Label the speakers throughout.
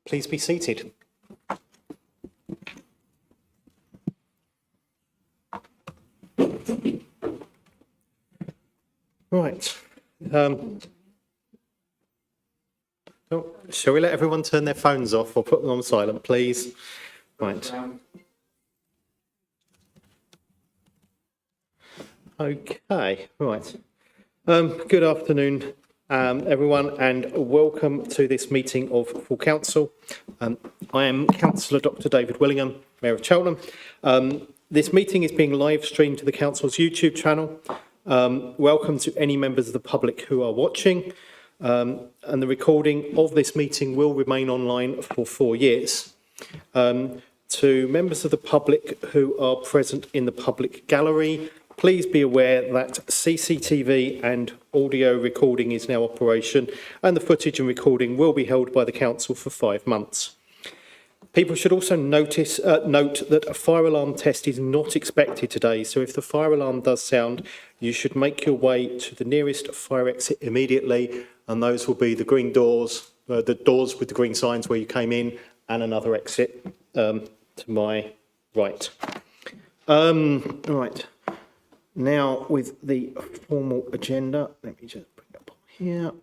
Speaker 1: Please be seated. Right. Shall we let everyone turn their phones off or put them on silent, please? Right. Okay, right. Good afternoon, everyone, and welcome to this meeting of Full Council. I am Councillor Dr. David Willingham, Mayor of Cheltenham. This meeting is being live streamed to the Council's YouTube channel. Welcome to any members of the public who are watching. And the recording of this meeting will remain online for 4 years. To members of the public who are present in the public gallery, please be aware that CCTV and audio recording is now operation, and the footage and recording will be held by the council for 5 months. People should also note that a fire alarm test is not expected today, so if the fire alarm does sound, you should make your way to the nearest fire exit immediately, and those will be the green doors, the doors with the green signs where you came in, and another exit to my right. Right. Now, with the formal agenda, let me just bring it up here.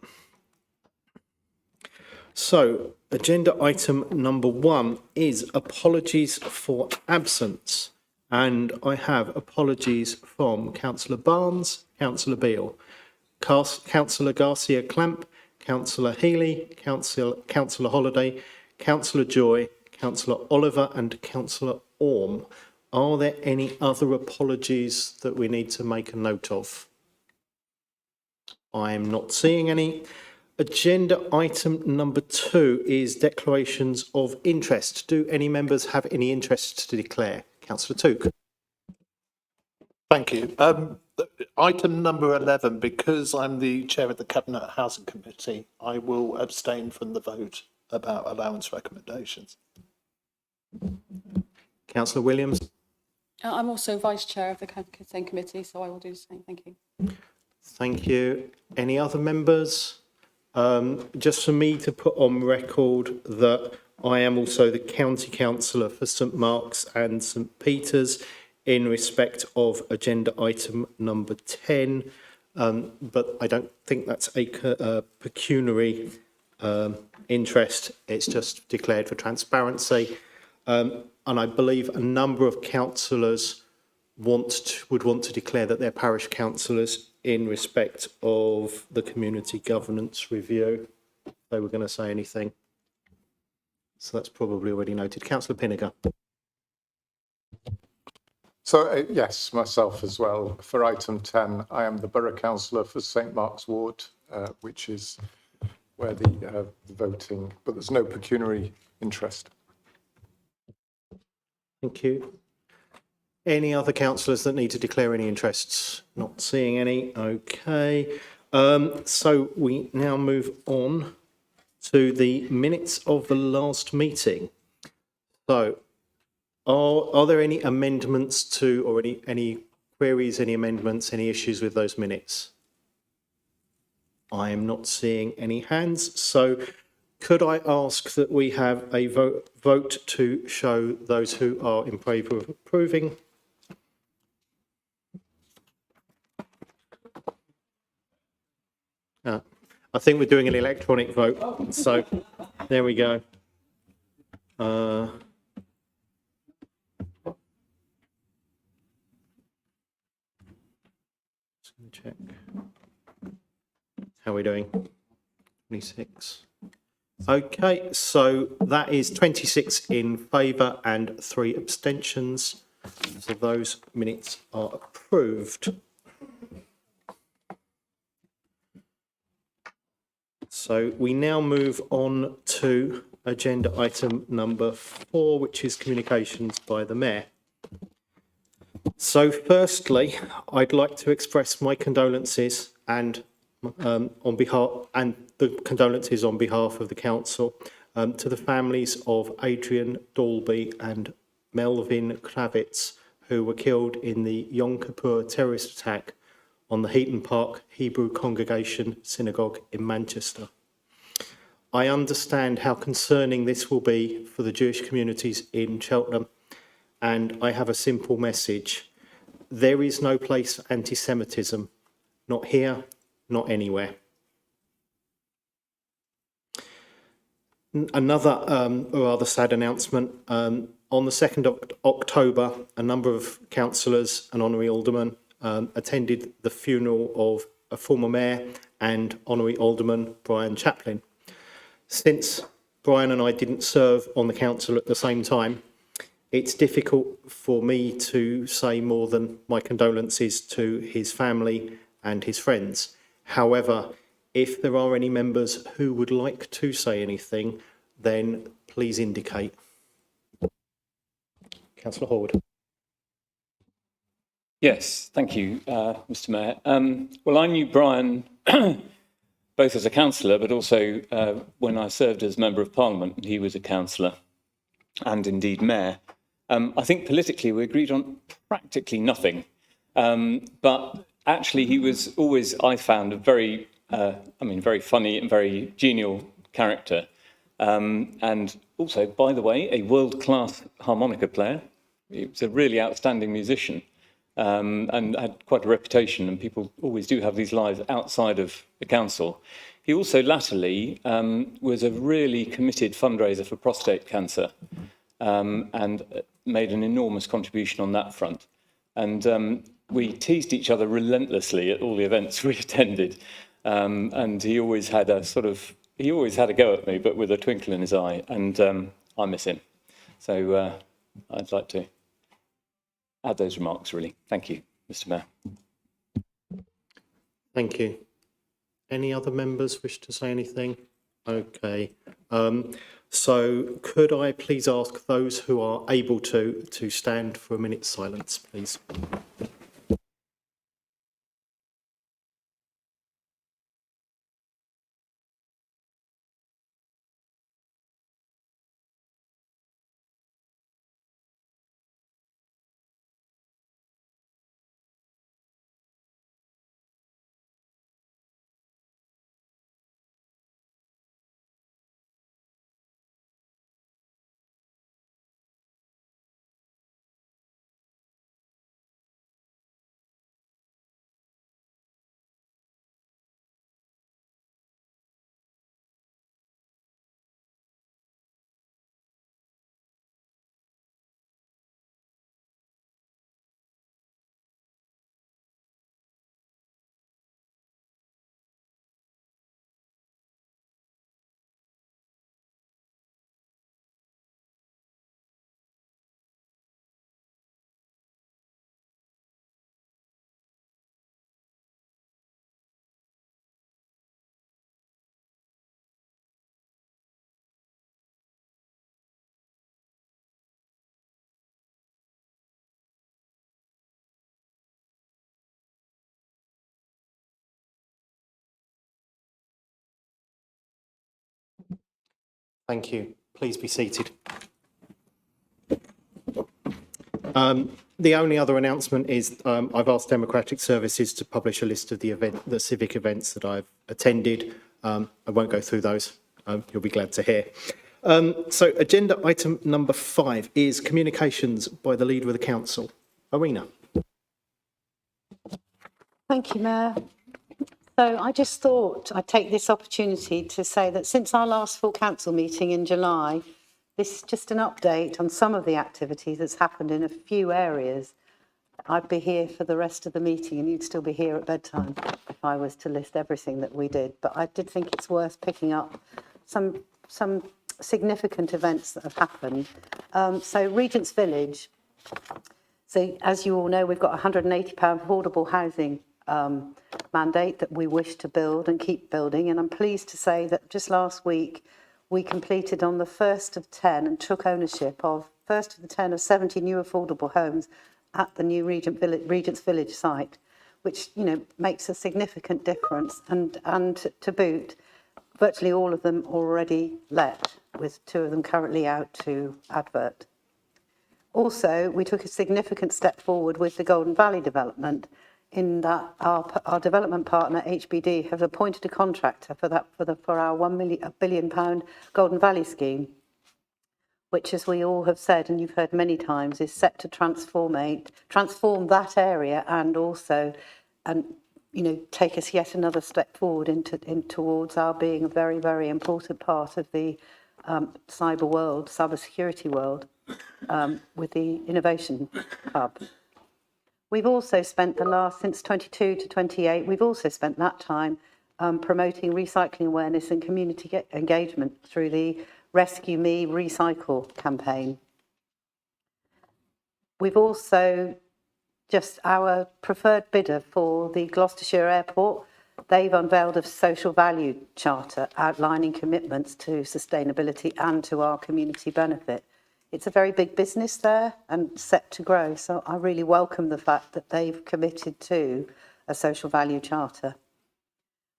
Speaker 1: So, agenda item number 1 is apologies for absence. And I have apologies from Councillor Barnes, Councillor Beale, Councillor Garcia Clamp, Councillor Healy, Councillor Holliday, Councillor Joy, Councillor Oliver and Councillor Orme. Are there any other apologies that we need to make a note of? I am not seeing any. Agenda item number 2 is declarations of interest. Do any members have any interest to declare? Councillor Took.
Speaker 2: Thank you. Item number 11, because I'm the chair of the Cabinet Housing Committee, I will abstain from the vote about allowance recommendations.
Speaker 1: Councillor Williams.
Speaker 3: I'm also vice chair of the same committee, so I will do the same. Thank you.
Speaker 1: Thank you. Any other members? Just for me to put on record that I am also the county councillor for St Mark's and St Peter's in respect of agenda item number 10, but I don't think that's a pecuniary interest. It's just declared for transparency. And I believe a number of councillors would want to declare that they're parish councillors in respect of the community governance review. If they were going to say anything. So that's probably already noted. Councillor Pinniger.
Speaker 4: So, yes, myself as well. For item 10, I am the Borough Councillor for St Mark's Ward, which is where the voting, but there's no pecuniary interest.
Speaker 1: Thank you. Any other councillors that need to declare any interests? Not seeing any. Okay. So we now move on to the minutes of the last meeting. So are there any amendments to, or any queries, any amendments, any issues with those minutes? I am not seeing any hands. So could I ask that we have a vote to show those who are in favour of approving? I think we're doing an electronic vote, so there we go. Just going to check. How are we doing? 26. Okay, so that is 26 in favour and 3 abstentions. So those minutes are approved. So we now move on to agenda item number 4, which is communications by the Mayor. So firstly, I'd like to express my condolences and on behalf of the council to the families of Adrian Dalby and Melvin Kravitz, who were killed in the Yom Kippur terrorist attack on the Heaton Park Hebrew Congregation Synagogue in Manchester. I understand how concerning this will be for the Jewish communities in Cheltenham, and I have a simple message. There is no place for anti-Semitism, not here, not anywhere. Another rather sad announcement. On the 2nd of October, a number of councillors and honorary aldermen attended the funeral of a former mayor and honorary alderman, Brian Chaplin. Since Brian and I didn't serve on the council at the same time, it's difficult for me to say more than my condolences to his family and his friends. However, if there are any members who would like to say anything, then please indicate. Councillor Horwood.
Speaker 5: Yes, thank you, Mr. Mayor. Well, I knew Brian both as a councillor, but also when I served as Member of Parliament, he was a councillor and indeed mayor. I think politically we agreed on practically nothing, but actually he was always, I found, a very, very funny and very genial character. And also, by the way, a world-class harmonica player. He was a really outstanding musician. And had quite a reputation, and people always do have these lives outside of the council. He also latterly was a really committed fundraiser for prostate cancer and made an enormous contribution on that front. And we teased each other relentlessly at all the events we attended. And he always had a go at me, but with a twinkle in his eye, and I miss him. So I'd like to add those remarks, really. Thank you, Mr. Mayor.
Speaker 1: Thank you. Any other members wish to say anything? Okay. So could I please ask those who are able to stand for a minute's silence, please? Thank you. Please be seated. The only other announcement is I've asked Democratic Services to publish a list of the civic events that I've attended. I won't go through those. You'll be glad to hear. So agenda item number 5 is communications by the Leader of the Council. Arena.
Speaker 6: Thank you, Mayor. So I just thought I'd take this opportunity to say that since our last full council meeting in July, this is just an update on some of the activities that's happened in a few areas. I'd be here for the rest of the meeting and you'd still be here at bedtime if I was to list everything that we did. But I did think it's worth picking up some significant events that have happened. So Regent's Village. So as you all know, we've got a £180 affordable housing mandate that we wish to build and keep building. And I'm pleased to say that just last week, we completed on the first of 10 and took ownership of first of the 10 of 70 new affordable homes at the new Regent's Village site, which, you know, makes a significant difference. And to boot, virtually all of them already let, with 2 of them currently out to advert. Also, we took a significant step forward with the Golden Valley development. in that our development partner HBD have appointed a contractor for our £1 billion Golden Valley scheme, which, as we all have said and you've heard many times, is set to transform that area and also take us yet another step forward towards our being a very, very important part of the cyber security world, with the innovation hub. We've also spent since 22 to 28, we've also spent that time promoting recycling awareness and community engagement through the Rescue Me Recycle campaign. We've also just our preferred bidder for the Gloucestershire Airport. They've unveiled a social value charter outlining commitments to sustainability and to our community benefit. It's a very big business there and set to grow. So I really welcome the fact that they've committed to a social value charter.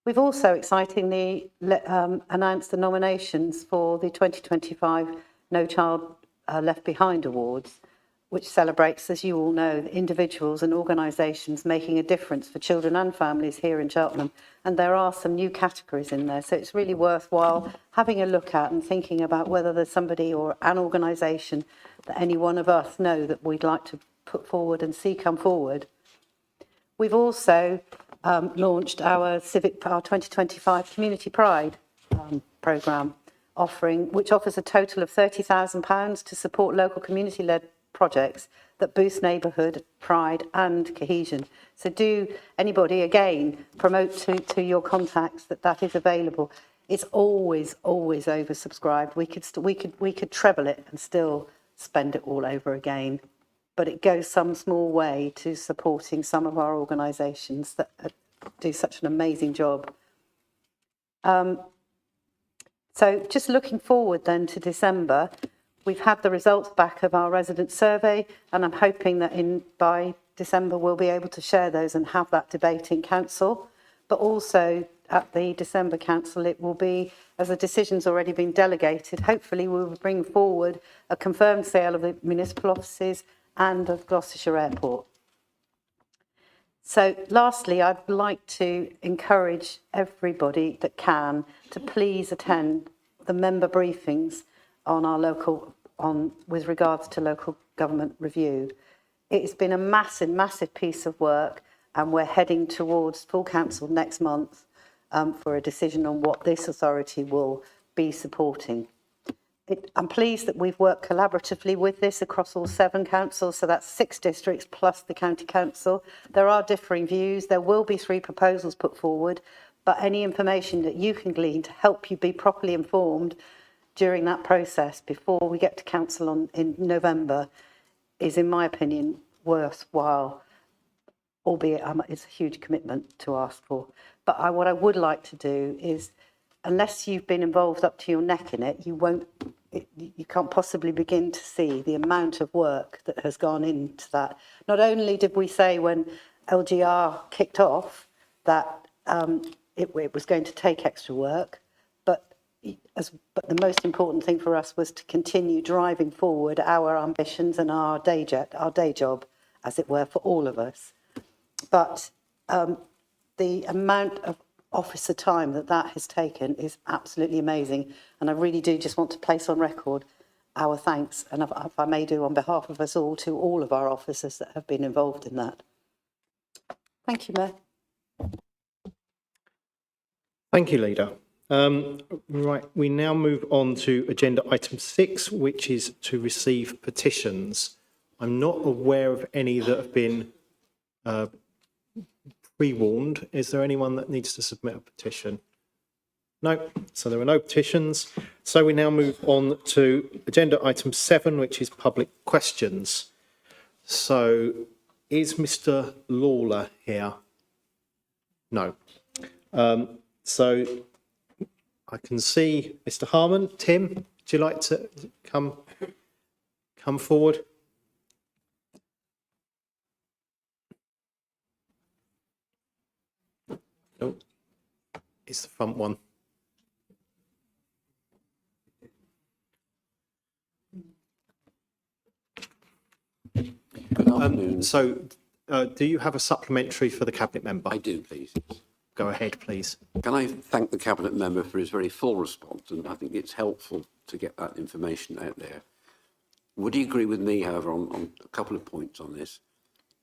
Speaker 6: We've also excitingly announced the nominations for the 2025 No Child Left Behind Awards, which celebrates, as you all know, individuals and organisations making a difference for children and families here in Cheltenham. And there are some new categories in there, so it's really worthwhile having a look at and thinking about whether there's somebody or an organisation that any one of us know that we'd like to put forward and see come forward. We've also launched our 2025 Community Pride programme, which offers a total of £30,000 to support local community-led projects that boost neighbourhood, pride and cohesion. So do anybody, again, promote to your contacts that is available. It's always oversubscribed. We could treble it and still spend it all over again. But it goes some small way to supporting some of our organisations that do such an amazing job. So just looking forward then to December, we've had the results back of our resident survey, and I'm hoping that by December we'll be able to share those and have that debate in council. But also at the December council, it will be, as the decision's already been delegated, hopefully we will bring forward a confirmed sale of the municipal offices and of Gloucestershire Airport. So lastly, I'd like to encourage everybody that can to please attend the member briefings on with regards to local government review. It's been a massive piece of work, and we're heading towards full council next month for a decision on what this authority will be supporting. I'm pleased that we've worked collaboratively with this across all 7 councils, so that's 6 districts plus the county council. There are differing views. There will be 3 proposals put forward, but any information that you can glean to help you be properly informed during that process before we get to council in November is, in my opinion, worthwhile, albeit it's a huge commitment to ask for. But what I would like to do is, unless you've been involved up to your neck in it, you can't possibly begin to see the amount of work that has gone into that. Not only did we say when LGR kicked off that it was going to take extra work, but the most important thing for us was to continue driving forward our ambitions and our day job, as it were, for all of us. But the amount of officer time that has taken is absolutely amazing, and I really do just want to place on record our thanks, and if I may do on behalf of us all, to all of our officers that have been involved in that. Thank you, Mayor.
Speaker 1: Thank you, Leader. Right, we now move on to agenda item 6, which is to receive petitions. I'm not aware of any that have been pre-warned. Is there anyone that needs to submit a petition? No, so there are no petitions. So we now move on to agenda item 7, which is public questions. So is Mr. Lawler here? No. So I can see Mr. Harmon. Tim, would you like to come forward? Oh, it's the front one.
Speaker 7: Good afternoon.
Speaker 1: So do you have a supplementary for the Cabinet member?
Speaker 7: I do, please.
Speaker 1: Go ahead, please.
Speaker 7: Can I thank the Cabinet member for his very full response, and I think it's helpful to get that information out there. Would he agree with me, however, on a couple of points on this,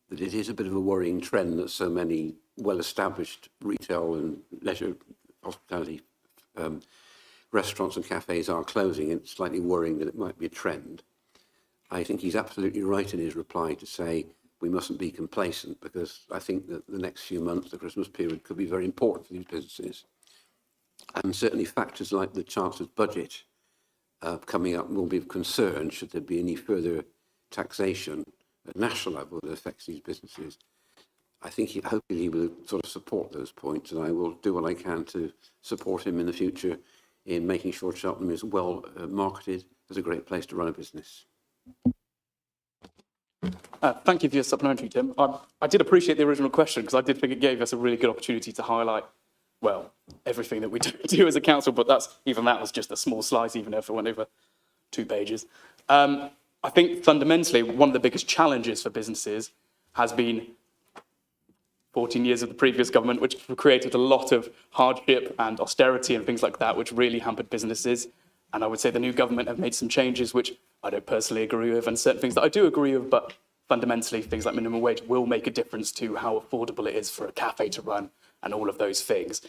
Speaker 7: that it is a bit of a worrying trend that so many well-established retail and leisure hospitality restaurants and cafes are closing? It's slightly worrying that it might be a trend. I think he's absolutely right in his reply to say we mustn't be complacent, because I think that the next few months, the Christmas period, could be very important for these businesses. And certainly factors like the Chancellor's budget coming up will be of concern should there be any further taxation at national level that affects these businesses. I think hopefully he will sort of support those points, and I will do what I can to support him in the future in making sure Cheltenham is well marketed as a great place to run a business.
Speaker 8: Thank you for your supplementary, Tim. I did appreciate the original question, because I did think it gave us a really good opportunity to highlight, well, everything that we do as a council, but that was just a small slice, even if it went over 2 pages. I think fundamentally, one of the biggest challenges for businesses has been 14 years of the previous government, which created a lot of hardship and austerity and things like that, which really hampered businesses. And I would say the new government have made some changes which I don't personally agree with, and certain things that I do agree with, but fundamentally things like minimum wage will make a difference to how affordable it is for a cafe to run and all of those things.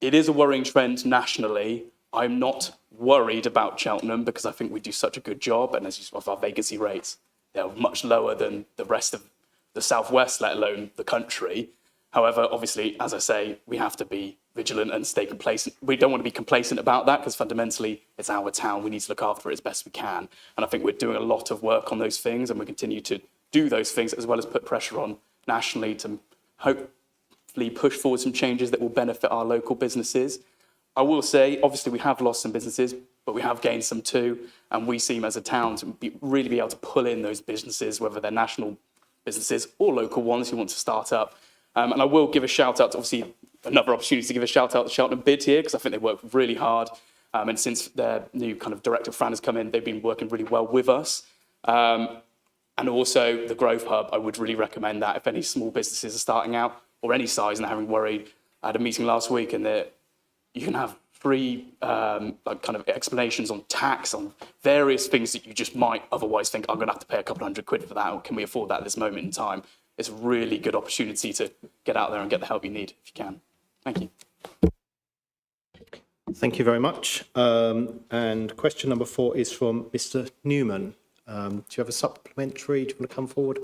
Speaker 8: It is a worrying trend nationally. I'm not worried about Cheltenham because I think we do such a good job, and as you saw, our vacancy rates, they're much lower than the rest of the Southwest, let alone the country. However, obviously, as I say, we have to be vigilant and stay complacent. We don't want to be complacent about that, because fundamentally it's our town. We need to look after it as best we can. And I think we're doing a lot of work on those things, and we continue to do those things, as well as put pressure on nationally to hopefully push forward some changes that will benefit our local businesses. I will say, obviously, we have lost some businesses, but we have gained some too. And we seem as a town to really be able to pull in those businesses, whether they're national businesses or local ones who want to start up. And I will give a shout out to, obviously, another opportunity to give a shout out to Cheltenham Bid here, because I think they work really hard. And since their new kind of director, Fran, has come in, they've been working really well with us. And also the Growth Hub, I would really recommend that if any small businesses are starting out or any size and having worried. I had a meeting last week, and you can have free like kind of explanations on tax, on various things that you just might otherwise think, I'm going to have to pay a couple £100 for that, or can we afford that at this moment in time? It's a really good opportunity to get out there and get the help you need if you can. Thank you.
Speaker 1: Thank you very much. And question number 4 is from Mr. Newman. Do you have a supplementary? Do you want to come forward?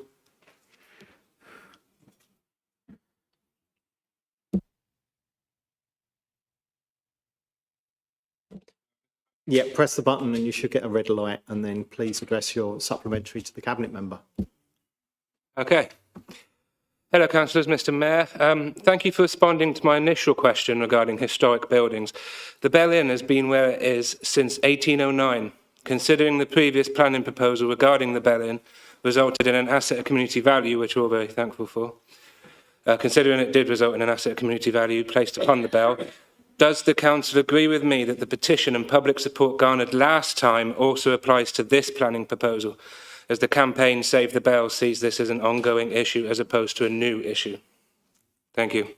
Speaker 1: Yeah, press the button and you should get a red light, and then please address your supplementary to the Cabinet member.
Speaker 9: Okay. Hello, councillors, Mr. Mayor. Thank you for responding to my initial question regarding historic buildings. The Bell Inn has been where it is since 1809. Considering the previous planning proposal regarding the Bell Inn resulted in an asset of community value, which we're all very thankful for, considering it did result in an asset of community value placed upon the Bell, does the council agree with me that the petition and public support garnered last time also applies to this planning proposal, as the campaign Save the Bell sees this as an ongoing issue as opposed to a new issue? Thank you.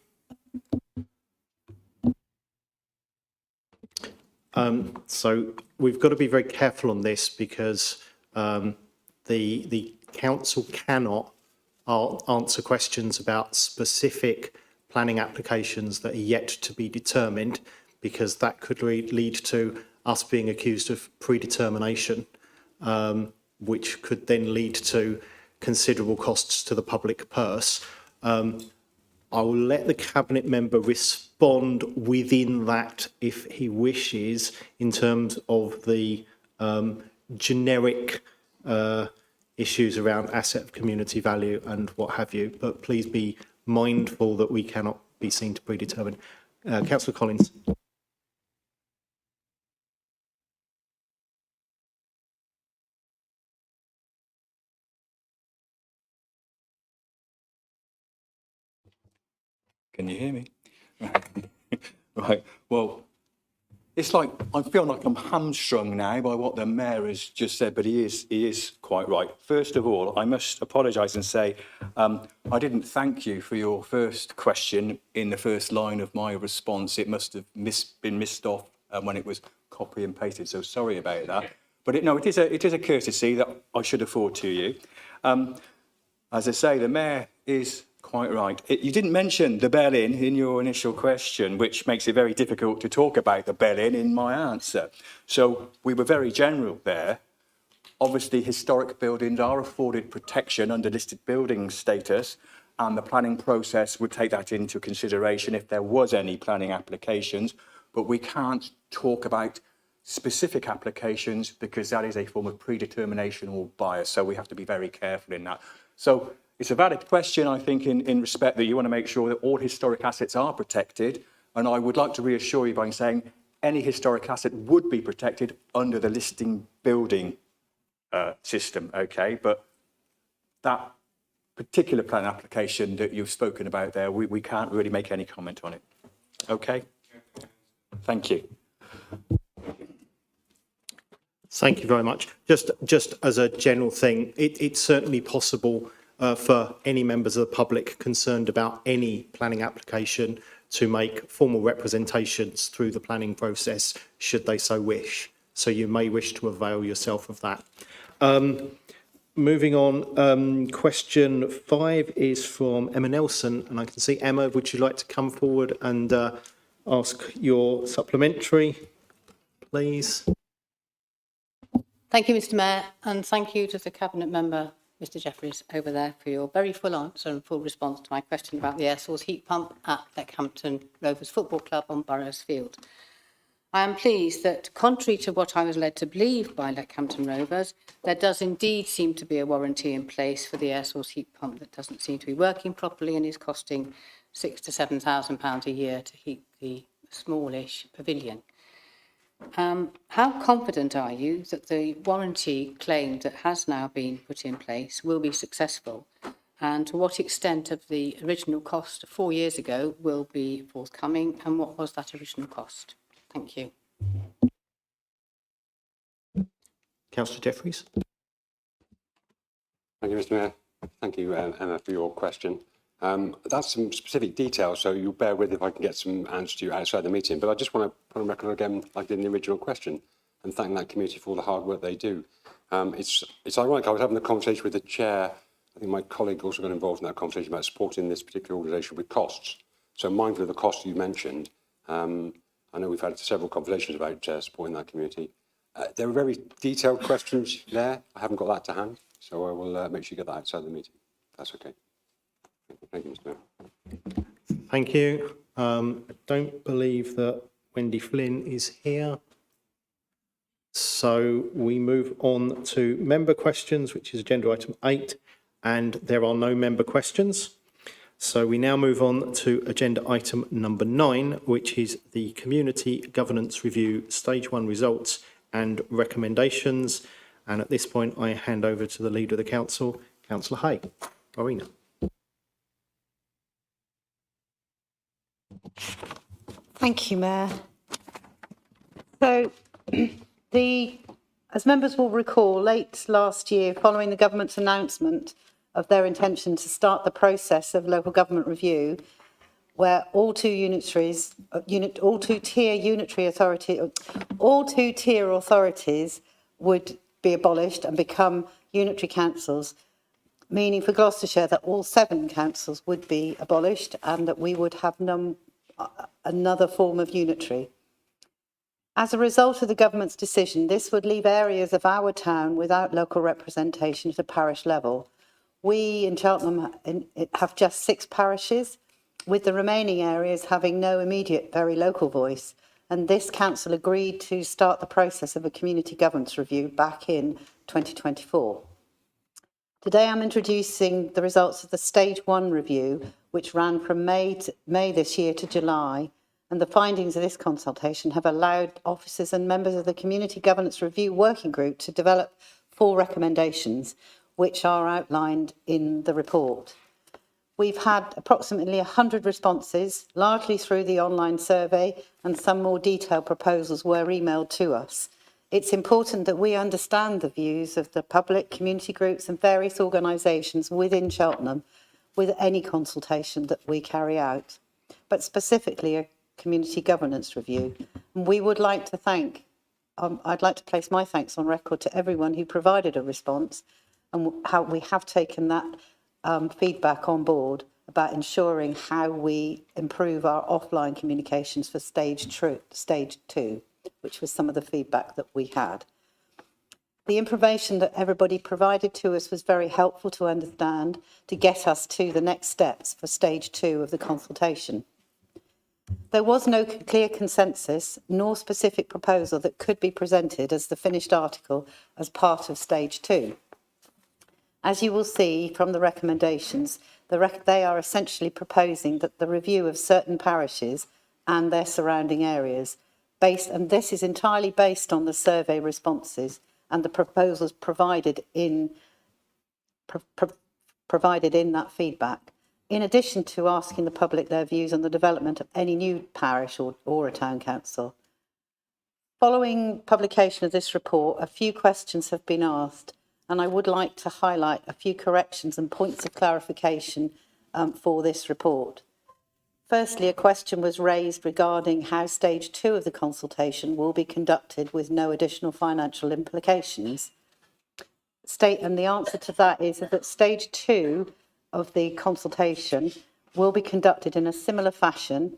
Speaker 1: So we've got to be very careful on this, because the council cannot answer questions about specific planning applications that are yet to be determined, because that could lead to us being accused of predetermination, which could then lead to considerable costs to the public purse. I will let the Cabinet member respond within that if he wishes, in terms of the generic issues around asset of community value and what have you. But please be mindful that we cannot be seen to predetermine. Councillor Collins.
Speaker 10: Can you hear me? Right. Well, it's like I feel like I'm hamstrung now by what the mayor has just said, but he is quite right. First of all, I must apologise and say I didn't thank you for your first question in the first line of my response. It must have been missed off when it was copy and pasted. So sorry about that. But it is a courtesy that I should afford to you. As I say, the mayor is quite right. You didn't mention the Bell-in in your initial question, which makes it very difficult to talk about the Bell-in in my answer. So we were very general there. Obviously, historic buildings are afforded protection under listed building status, and the planning process would take that into consideration if there was any planning applications. But we can't talk about specific applications because that is a form of predetermination or bias. So we have to be very careful in that. So it's a valid question, I think, in respect that you want to make sure that all historic assets are protected. And I would like to reassure you by saying any historic asset would be protected under the listing building system, okay? But that particular plan application that you've spoken about there, we can't really make any comment on it, okay? Thank you.
Speaker 1: Thank you very much. Just as a general thing, it's certainly possible for any members of the public concerned about any planning application to make formal representations through the planning process, should they so wish. So you may wish to avail yourself of that. Moving on, question 5 is from Emma Nelson, and I can see, Emma, would you like to come forward and ask your supplementary, please?
Speaker 6: Thank you, Mr Mayor, and thank you to the Cabinet Member, Mr Jeffries, over there for your very full answer and full response to my question about the air source heat pump at Leckhampton Rovers Football Club on Burrows Field. I am pleased that, contrary to what I was led to believe by Leckhampton Rovers, there does indeed seem to be a warranty in place for the air source heat pump that doesn't seem to be working properly and is costing £6,000 to £7,000 a year to heat the smallish pavilion. How confident are you that the warranty claim that has now been put in place will be successful? And to what extent of the original cost 4 years ago will be forthcoming, and what was that original cost? Thank you.
Speaker 1: Councillor Jeffries.
Speaker 11: Thank you, Mr Mayor. Thank you, Emma, for your question. That's some specific details, so you'll bear with if I can get some answers to you outside the meeting. But I just want to put on record again, like I did in the original question, and thank that community for all the hard work they do. It's ironic, I was having a conversation with the chair. I think my colleague also got involved in that conversation about supporting this particular organisation with costs. So mindful of the costs you mentioned, I know we've had several conversations about supporting that community. There are very detailed questions there. I haven't got that to hand, so I will make sure you get that outside the meeting. That's okay. Thank you, Mr Mayor.
Speaker 1: Thank you. I don't believe that Wendy Flynn is here. So we move on to member questions, which is agenda item 8, and there are no member questions. So we now move on to agenda item number 9, which is the Community Governance Review Stage 1 results and recommendations. And at this point, I hand over to the Leader of the Council, Councillor Hay. Rowena.
Speaker 6: Thank you, Mayor. So, as members will recall, late last year, following the government's announcement of their intention to start the process of local government review, where all two-tier authorities would be abolished and become unitary councils, meaning for Gloucestershire that all 7 councils would be abolished and that we would have another form of unitary. As a result of the government's decision, this would leave areas of our town without local representation at a parish level. We in Cheltenham have just 6 parishes, with the remaining areas having no immediate, very local voice. And this council agreed to start the process of a community governance review back in 2024. Today I'm introducing the results of the Stage 1 review, which ran from May this year to July. And the findings of this consultation have allowed officers and members of the Community Governance Review Working Group to develop 4 recommendations, which are outlined in the report. We've had approximately 100 responses, largely through the online survey, and some more detailed proposals were emailed to us. It's important that we understand the views of the public, community groups and various organisations within Cheltenham with any consultation that we carry out, but specifically a community governance review. And we would like to thank, I'd like to place my thanks on record to everyone who provided a response and how we have taken that feedback on board about ensuring how we improve our offline communications for stage 2, which was some of the feedback that we had. The information that everybody provided to us was very helpful to understand to get us to the next steps for stage 2 of the consultation. There was no clear consensus nor specific proposal that could be presented as the finished article as part of stage 2. As you will see from the recommendations, they are essentially proposing that the review of certain parishes and their surrounding areas, and this is entirely based on the survey responses and the proposals provided in that feedback, in addition to asking the public their views on the development of any new parish or a town council. Following publication of this report, a few questions have been asked, and I would like to highlight a few corrections and points of clarification for this report. Firstly, a question was raised regarding how stage 2 of the consultation will be conducted with no additional financial implications. And the answer to that is that stage 2 of the consultation will be conducted in a similar fashion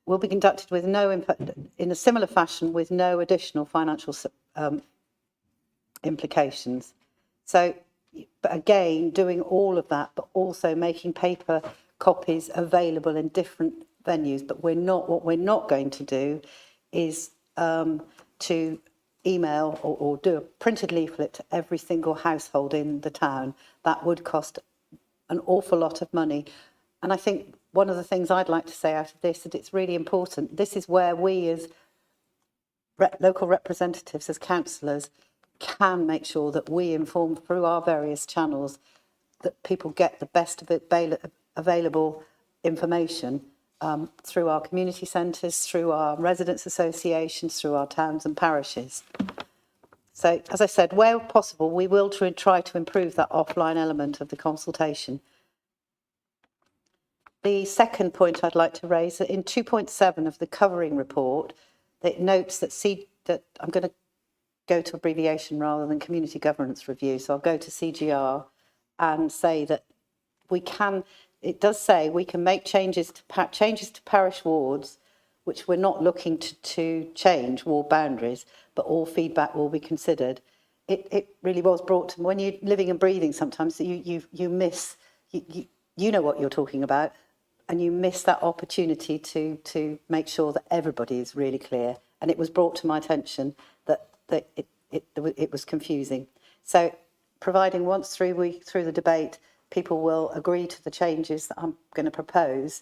Speaker 6: will be conducted with in a similar fashion with no additional financial implications. So, but again, doing all of that, but also making paper copies available in different venues. But what we're not going to do is to email or do a printed leaflet to every single household in the town. That would cost an awful lot of money. And I think one of the things I'd like to say out of this, that it's really important, this is where we as local representatives, as councillors, can make sure that we inform through our various channels that people get the best available information through our community centres, through our residents' associations, through our towns and parishes. So, as I said, where possible, we will try to improve that offline element of the consultation. The second point I'd like to raise is that in 2.7 of the covering report, it notes that I'm going to go to abbreviation rather than community governance review. So I'll go to CGR and say that it does say we can make changes to parish wards, which we're not looking to change ward boundaries, but all feedback will be considered. It really was brought to me, when you're living and breathing sometimes, you miss, you know what you're talking about, and you miss that opportunity to make sure that everybody is really clear. And it was brought to my attention that it was confusing. So providing once through the debate, people will agree to the changes that I'm going to propose,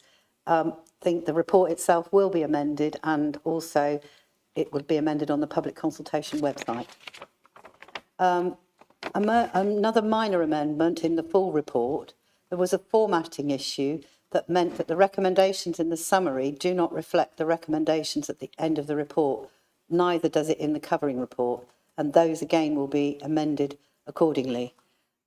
Speaker 6: think the report itself will be amended, and also it will be amended on the public consultation website. Another minor amendment in the full report, there was a formatting issue that meant that the recommendations in the summary do not reflect the recommendations at the end of the report, neither does it in the covering report, and those again will be amended accordingly.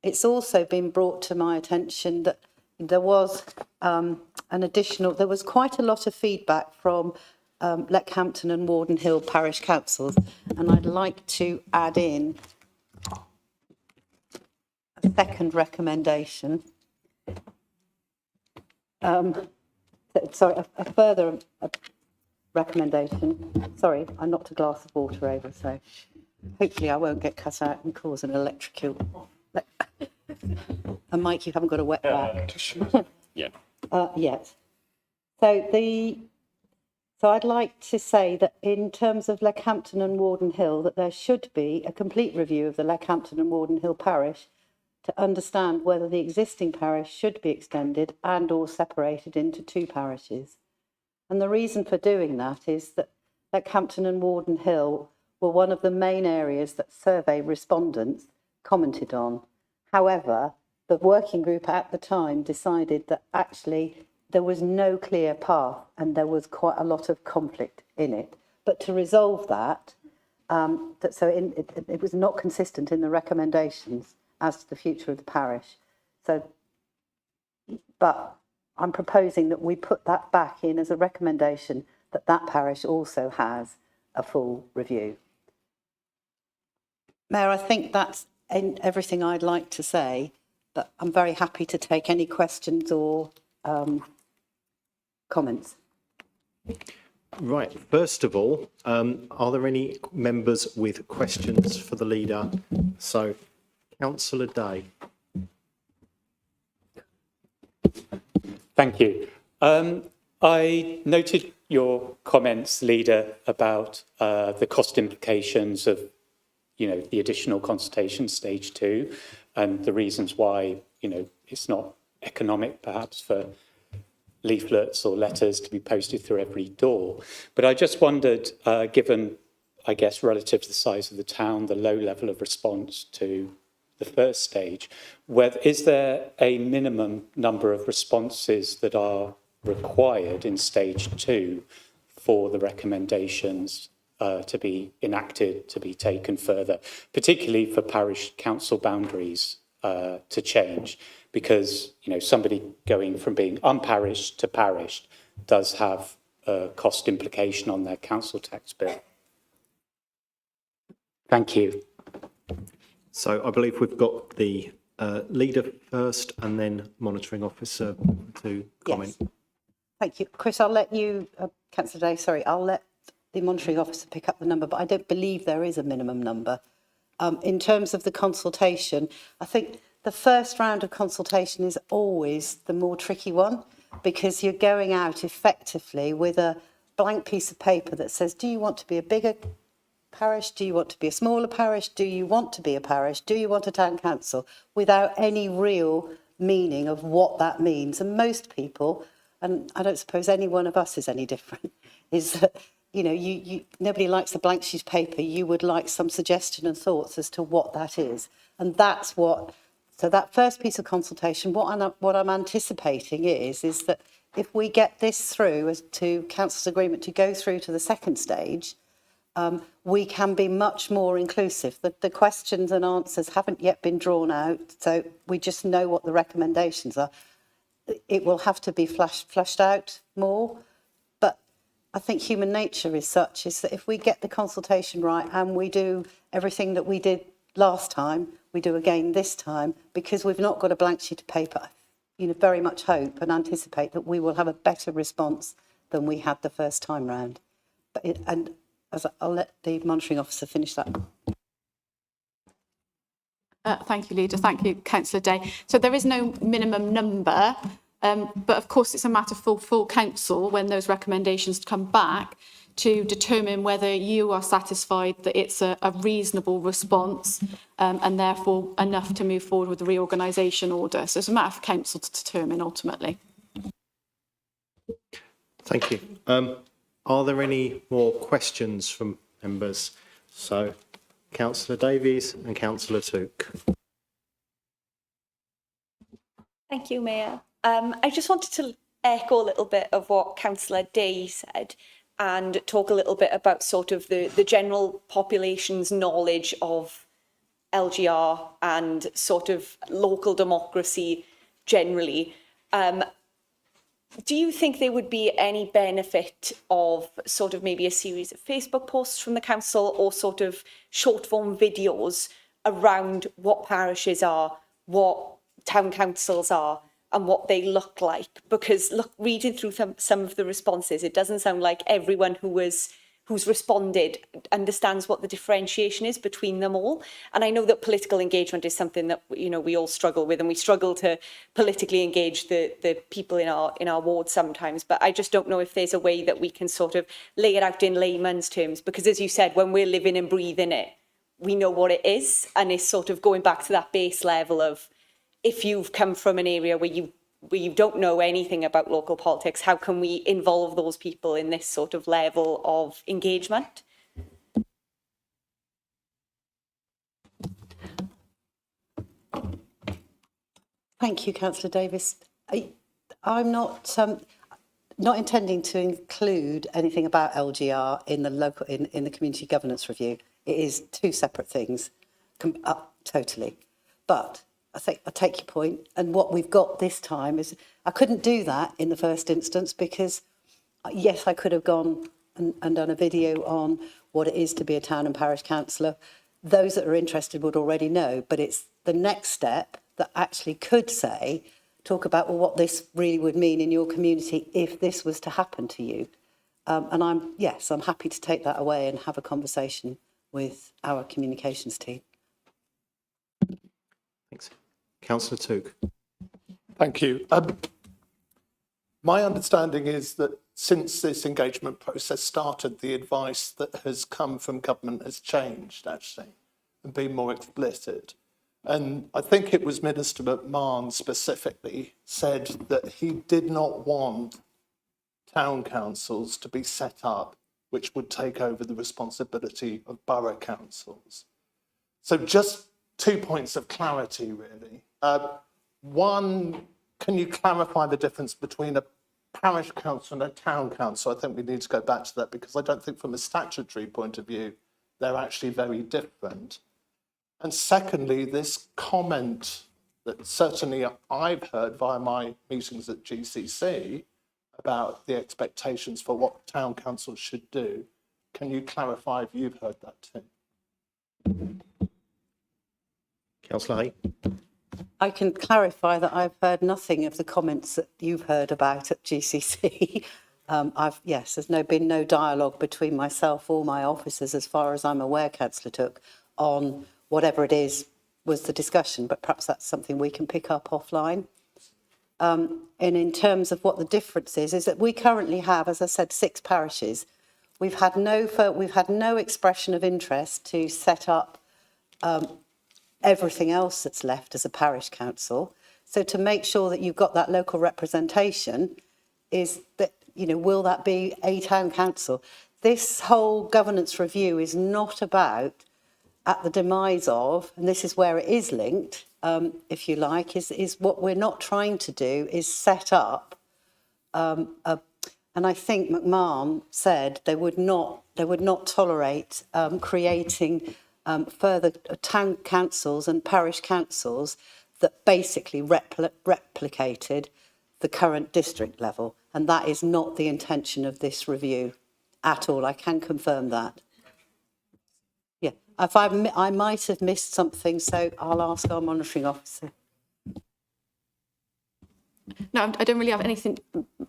Speaker 6: It's also been brought to my attention that there was there was quite a lot of feedback from Leckhampton and Warden Hill parish councils, and I'd like to add in a second recommendation. A further recommendation. Sorry, I knocked a glass of water over, so hopefully I won't get cut out and cause an electrocution. And Mike, you haven't got a wet rag.
Speaker 11: Yeah.
Speaker 6: Yet. So I'd like to say that in terms of Leckhampton and Warden Hill, that there should be a complete review of the Leckhampton and Warden Hill parish to understand whether the existing parish should be extended and or separated into two parishes. And the reason for doing that is that Leckhampton and Warden Hill were one of the main areas that survey respondents commented on. However, the working group at the time decided that actually there was no clear path and there was quite a lot of conflict in it. But to resolve that, it was not consistent in the recommendations as to the future of the parish. But I'm proposing that we put that back in as a recommendation that that parish also has a full review. Mayor, I think that's everything I'd like to say, but I'm very happy to take any questions or comments.
Speaker 1: Right, first of all, are there any members with questions for the leader? So, Councillor Day.
Speaker 12: Thank you. I noted your comments, Leader, about the cost implications of, the additional consultation stage 2 and the reasons why, it's not economic perhaps for leaflets or letters to be posted through every door. But I just wondered, given, I guess, relative to the size of the town, the low level of response to the first stage, is there a minimum number of responses that are required in stage 2 for the recommendations to be enacted, to be taken further, particularly for parish council boundaries to change? Because, somebody going from being unparished to parished does have a cost implication on their council tax bill. Thank you.
Speaker 1: So I believe we've got the leader first and then monitoring officer to comment.
Speaker 6: Yes. Thank you. Chris, I'll let you, Councillor Day, I'll let the monitoring officer pick up the number, but I don't believe there is a minimum number. In terms of the consultation, I think the first round of consultation is always the more tricky one, because you're going out effectively with a blank piece of paper that says, do you want to be a bigger parish? Do you want to be a smaller parish? Do you want to be a parish? Do you want a town council? Without any real meaning of what that means. And most people, and I don't suppose any one of us is any different, is that, nobody likes a blank sheet of paper. You would like some suggestion and thoughts as to what that is. And that's what, so that first piece of consultation, what I'm anticipating is that if we get this through as to council's agreement to go through to the second stage, we can be much more inclusive. The questions and answers haven't yet been drawn out, so we just know what the recommendations are. It will have to be flushed out more, but I think human nature is such is that if we get the consultation right and we do everything that we did last time, we do again this time, because we've not got a blank sheet of paper, very much hope and anticipate that we will have a better response than we had the first time round. I'll let the monitoring officer finish that.
Speaker 3: Thank you, Leader. Thank you, Councillor Day. So there is no minimum number, but of course it's a matter for full council when those recommendations come back to determine whether you are satisfied that it's a reasonable response and therefore enough to move forward with the reorganisation order. So it's a matter for council to determine ultimately.
Speaker 1: Thank you. Are there any more questions from members? So, Councillor Davies and Councillor Took.
Speaker 13: Thank you, Mayor. I just wanted to echo a little bit of what Councillor Day said and talk a little bit about sort of the general population's knowledge of LGR and sort of local democracy generally. Do you think there would be any benefit of sort of maybe a series of Facebook posts from the council or sort of short form videos around what parishes are, what town councils are and what they look like? Because reading through some of the responses, it doesn't sound like everyone who's responded understands what the differentiation is between them all. And I know that political engagement is something that we all struggle with, and we struggle to politically engage the people in our ward sometimes. But I just don't know if there's a way that we can sort of lay it out in layman's terms, because as you said, when we're living and breathing it, we know what it is, and it's sort of going back to that base level of, if you've come from an area where you don't know anything about local politics, how can we involve those people in this sort of level of engagement?
Speaker 6: Thank you, Councillor Davis. I'm not intending to include anything about LGR in the local in the community governance review. It is two separate things, totally. But I take your point, and what we've got this time is I couldn't do that in the first instance because, yes, I could have gone and done a video on what it is to be a town and parish councillor. Those that are interested would already know, but it's the next step that actually could talk about, well, what this really would mean in your community if this was to happen to you. And I'm happy to take that away and have a conversation with our communications team.
Speaker 1: Thanks. Councillor Took.
Speaker 2: Thank you. My understanding is that since this engagement process started, the advice that has come from government has changed, actually, and been more explicit. And I think it was Minister McMahon specifically said that he did not want town councils to be set up which would take over the responsibility of borough councils. So just 2 points of clarity, really. One, can you clarify the difference between a parish council and a town council? I think we need to go back to that because I don't think from a statutory point of view, they're actually very different. And secondly, this comment that certainly I've heard via my meetings at GCC about the expectations for what town councils should do. Can you clarify if you've heard that too?
Speaker 1: Councillor Hay.
Speaker 6: I can clarify that I've heard nothing of the comments that you've heard about at GCC. There's been no dialogue between myself or my officers, as far as I'm aware, Councillor Took, on whatever it is was the discussion, but perhaps that's something we can pick up offline. And in terms of what the difference is that we currently have, as I said, 6 parishes. We've had no expression of interest to set up everything else that's left as a parish council. So to make sure that you've got that local representation is that, will that be a town council? This whole governance review is not about, at the demise of, and this is where it is linked, if you like, is what we're not trying to do is set up and I think McMahon said they would not tolerate creating further town councils and parish councils that basically replicated the current district level. And that is not the intention of this review at all. I can confirm that. Yeah, I might have missed something, so I'll ask our monitoring officer.
Speaker 3: No, I don't really have anything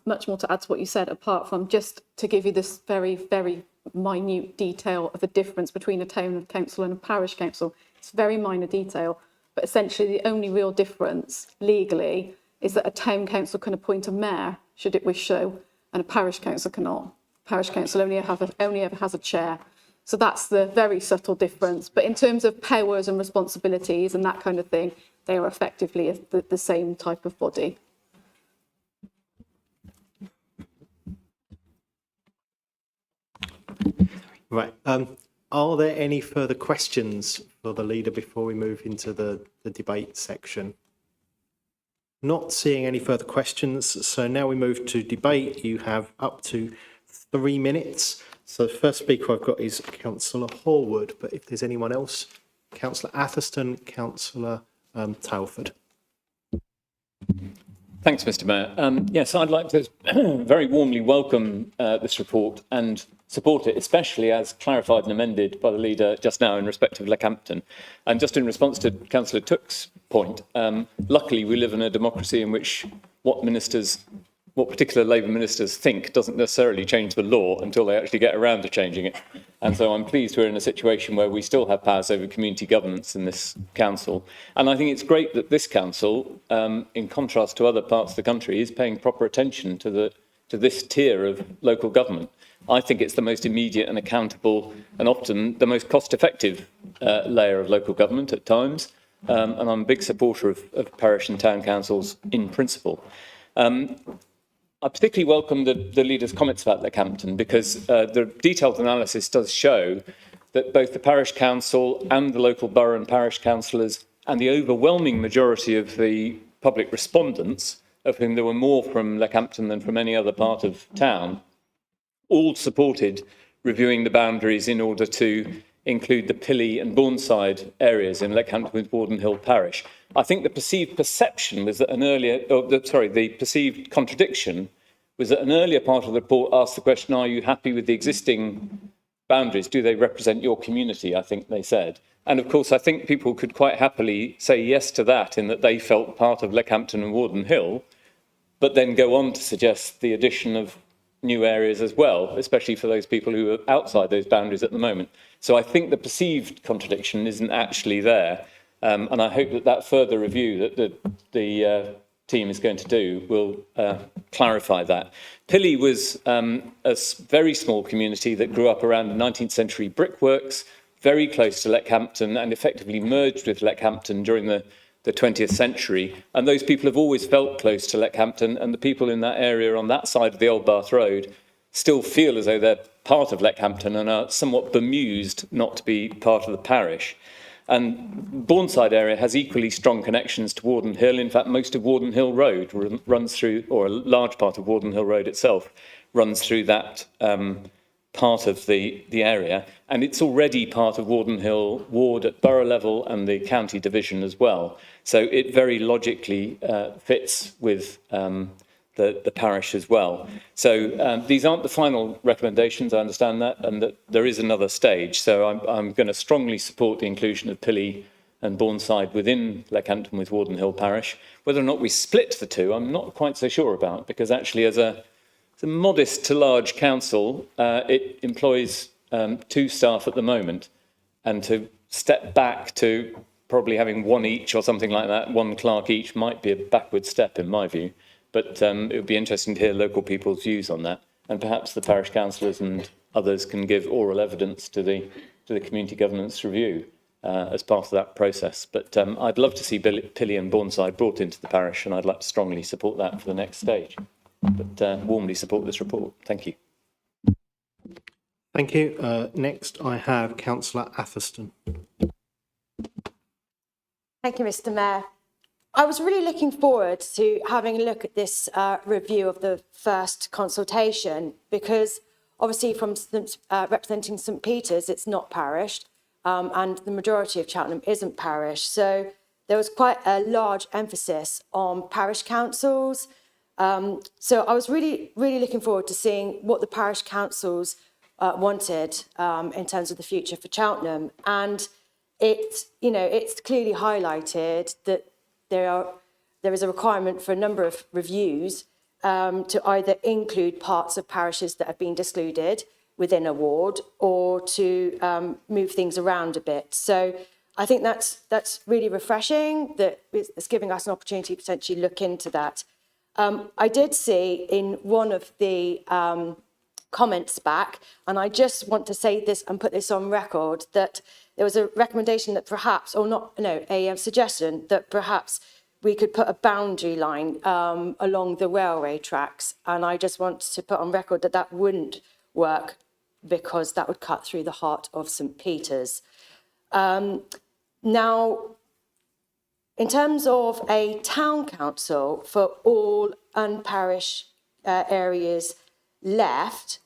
Speaker 3: much more to add to what you said, apart from just to give you this very, very minute detail of the difference between a town council and a parish council. It's very minor detail, but essentially the only real difference legally is that a town council can appoint a mayor, should it wish so, and a parish council cannot. Parish council only ever has a chair. So that's the very subtle difference. But in terms of powers and responsibilities and that kind of thing, they are effectively the same type of body.
Speaker 1: Right. Are there any further questions for the leader before we move into the debate section? Not seeing any further questions, so now we move to debate. You have up to 3 minutes. So the first speaker I've got is Councillor Horwood, but if there's anyone else, Councillor Atherstone, Councillor Talford.
Speaker 5: Thanks, Mr. Mayor. Yes, I'd like to very warmly welcome this report and support it, especially as clarified and amended by the leader just now in respect of Leckhampton. And just in response to Councillor Took's point, luckily we live in a democracy in which what particular Labour ministers think doesn't necessarily change the law until they actually get around to changing it. And so I'm pleased we're in a situation where we still have powers over community governance in this council. And I think it's great that this council, in contrast to other parts of the country, is paying proper attention to this tier of local government. I think it's the most immediate and accountable and often the most cost-effective layer of local government at times. And I'm a big supporter of parish and town councils in principle. I particularly welcome the leader's comments about Leckhampton because the detailed analysis does show that both the parish council and the local borough and parish councillors and the overwhelming majority of the public respondents, of whom there were more from Leckhampton than from any other part of town, all supported reviewing the boundaries in order to include the Pilly and Bourneside areas in Leckhampton with Warden Hill parish. I think the perceived perception was that the perceived contradiction was that an earlier part of the report asked the question, are you happy with the existing boundaries? Do they represent your community? I think they said. And of course, I think people could quite happily say yes to that in that they felt part of Leckhampton and Warden Hill, but then go on to suggest the addition of new areas as well, especially for those people who are outside those boundaries at the moment. So I think the perceived contradiction isn't actually there. And I hope that that further review that the team is going to do will clarify that. Pilly was very small community that grew up around the 19th century brickworks, very close to Leckhampton and effectively merged with Leckhampton during the 20th century. And those people have always felt close to Leckhampton, and the people in that area on that side of the Old Bath Road still feel as though they're part of Leckhampton and are somewhat bemused not to be part of the parish. And Bourneside area has equally strong connections to Warden Hill. In fact, most of Warden Hill Road runs through, or a large part of Warden Hill Road itself runs through that part of the area. And it's already part of Warden Hill ward at borough level and the county division as well. So it very logically fits with the parish as well. So these aren't the final recommendations, I understand that, and that there is another stage. So I'm going to strongly support the inclusion of Pilly and Bourneside within Leckhampton with Warden Hill parish. Whether or not we split the two, I'm not quite so sure about, because actually as a modest to large council, it employs 2 staff at the moment, and to step back to probably having 1 each or something like that, 1 clerk each, might be a backward step in my view. But it would be interesting to hear local people's views on that, and perhaps the parish councillors and others can give oral evidence to the community governance review as part of that process. But I'd love to see Pilly and Bourneside brought into the parish, and I'd like to strongly support that for the next stage. But warmly support this report. Thank you.
Speaker 1: Thank you. Next, I have Councillor Atherstone.
Speaker 14: Thank you, Mr. Mayor. I was really looking forward to having a look at this review of the first consultation, because obviously from representing St Peter's, it's not parished, and the majority of Cheltenham isn't parish. So there was quite a large emphasis on parish councils. So I was really looking forward to seeing what the parish councils wanted in terms of the future for Cheltenham. And it's clearly highlighted that there is a requirement for a number of reviews to either include parts of parishes that have been excluded within a ward, or to move things around a bit. So I think that's really refreshing, that it's giving us an opportunity to potentially look into that. I did see in one of the comments back, and I just want to say this and put this on record, that there was a recommendation that perhaps, a suggestion that perhaps we could put a boundary line along the railway tracks. And I just want to put on record that that wouldn't work, because that would cut through the heart of St Peter's. Now, in terms of a town council for all unparished areas left,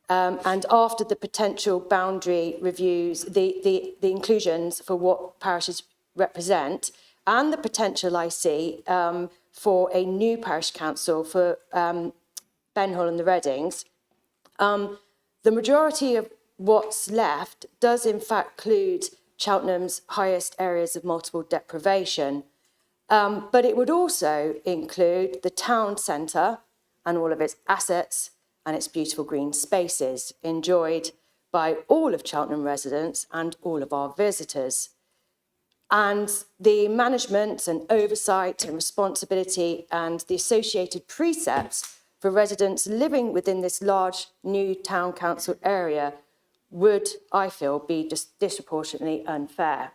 Speaker 14: and after the potential boundary reviews, the inclusions for what parishes represent, and the potential I see for a new parish council for Benhull and the Reddings, the majority of what's left does in fact include Cheltenham's highest areas of multiple deprivation. But it would also include the town centre and all of its assets and its beautiful green spaces, enjoyed by all of Cheltenham residents and all of our visitors. And the management and oversight and responsibility and the associated precepts for residents living within this large new town council area would, I feel, be just disproportionately unfair.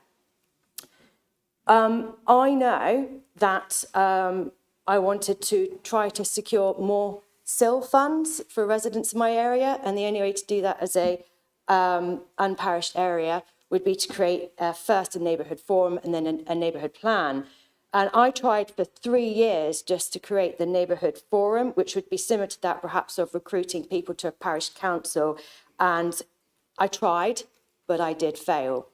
Speaker 14: I know that I wanted to try to secure more SIL funds for residents in my area, and the only way to do that as a unparished area would be to create first a neighbourhood forum and then a neighbourhood plan. And I tried for 3 years just to create the neighbourhood forum, which would be similar to that perhaps of recruiting people to a parish council. And I tried, but I did fail.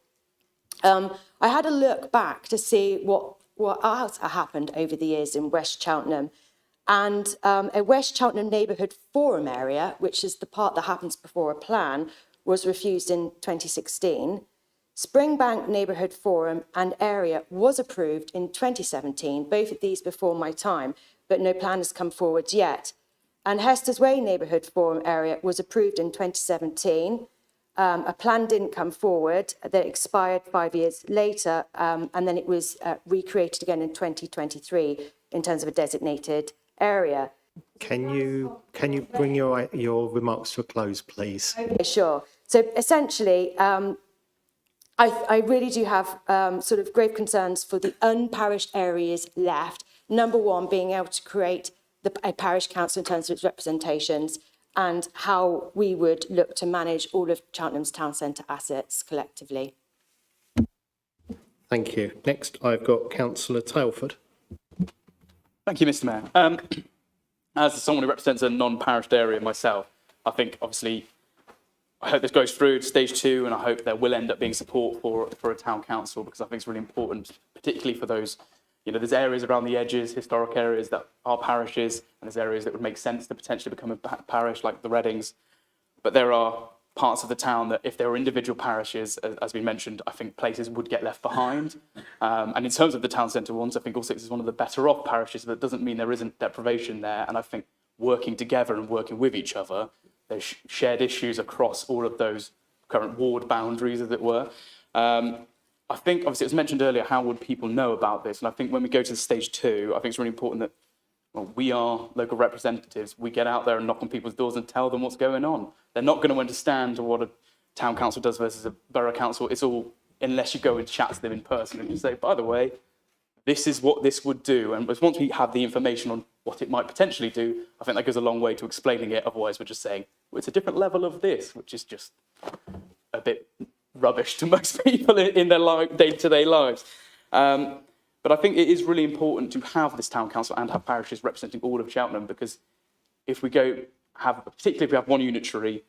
Speaker 14: I had a look back to see what else happened over the years in West Cheltenham. And a West Cheltenham neighbourhood forum area, which is the part that happens before a plan, was refused in 2016. Springbank Neighbourhood Forum and area was approved in 2017, both of these before my time, but no plan has come forward yet. And Hester's Way Neighbourhood Forum area was approved in 2017. A plan didn't come forward, that expired 5 years later, and then it was recreated again in 2023 in terms of a designated area.
Speaker 1: Can you bring your remarks to a close, please?
Speaker 14: Okay, sure. So essentially, I really do have sort of grave concerns for the unparished areas left. Number one, being able to create a parish council in terms of its representations and how we would look to manage all of Cheltenham's town centre assets collectively.
Speaker 1: Thank you. Next, I've got Councillor Tailford.
Speaker 8: Thank you, Mr. Mayor. As someone who represents a non-parished area myself, I think obviously I hope this goes through to stage 2, and I hope there will end up being support for a town council, because I think it's really important, particularly for those, there's areas around the edges, historic areas that are parishes, and there's areas that would make sense to potentially become a parish, like the Readings. But there are parts of the town that, if there were individual parishes, as we mentioned, I think places would get left behind. And in terms of the town centre ones, I think All Six is one of the better off parishes, but it doesn't mean there isn't deprivation there. And I think working together and working with each other, there's shared issues across all of those current ward boundaries, as it were. I think, obviously, it was mentioned earlier, how would people know about this? And I think when we go to stage 2, I think it's really important that we are local representatives. We get out there and knock on people's doors and tell them what's going on. They're not going to understand what a town council does versus a borough council. It's all, unless you go and chat to them in person and you say, by the way, this is what this would do. And once we have the information on what it might potentially do, I think that goes a long way to explaining it. Otherwise, we're just saying, well, it's a different level of this, which is just a bit rubbish to most people in their day-to-day lives. But I think it is really important to have this town council and have parishes representing all of Cheltenham, because if we particularly if we have one unitary,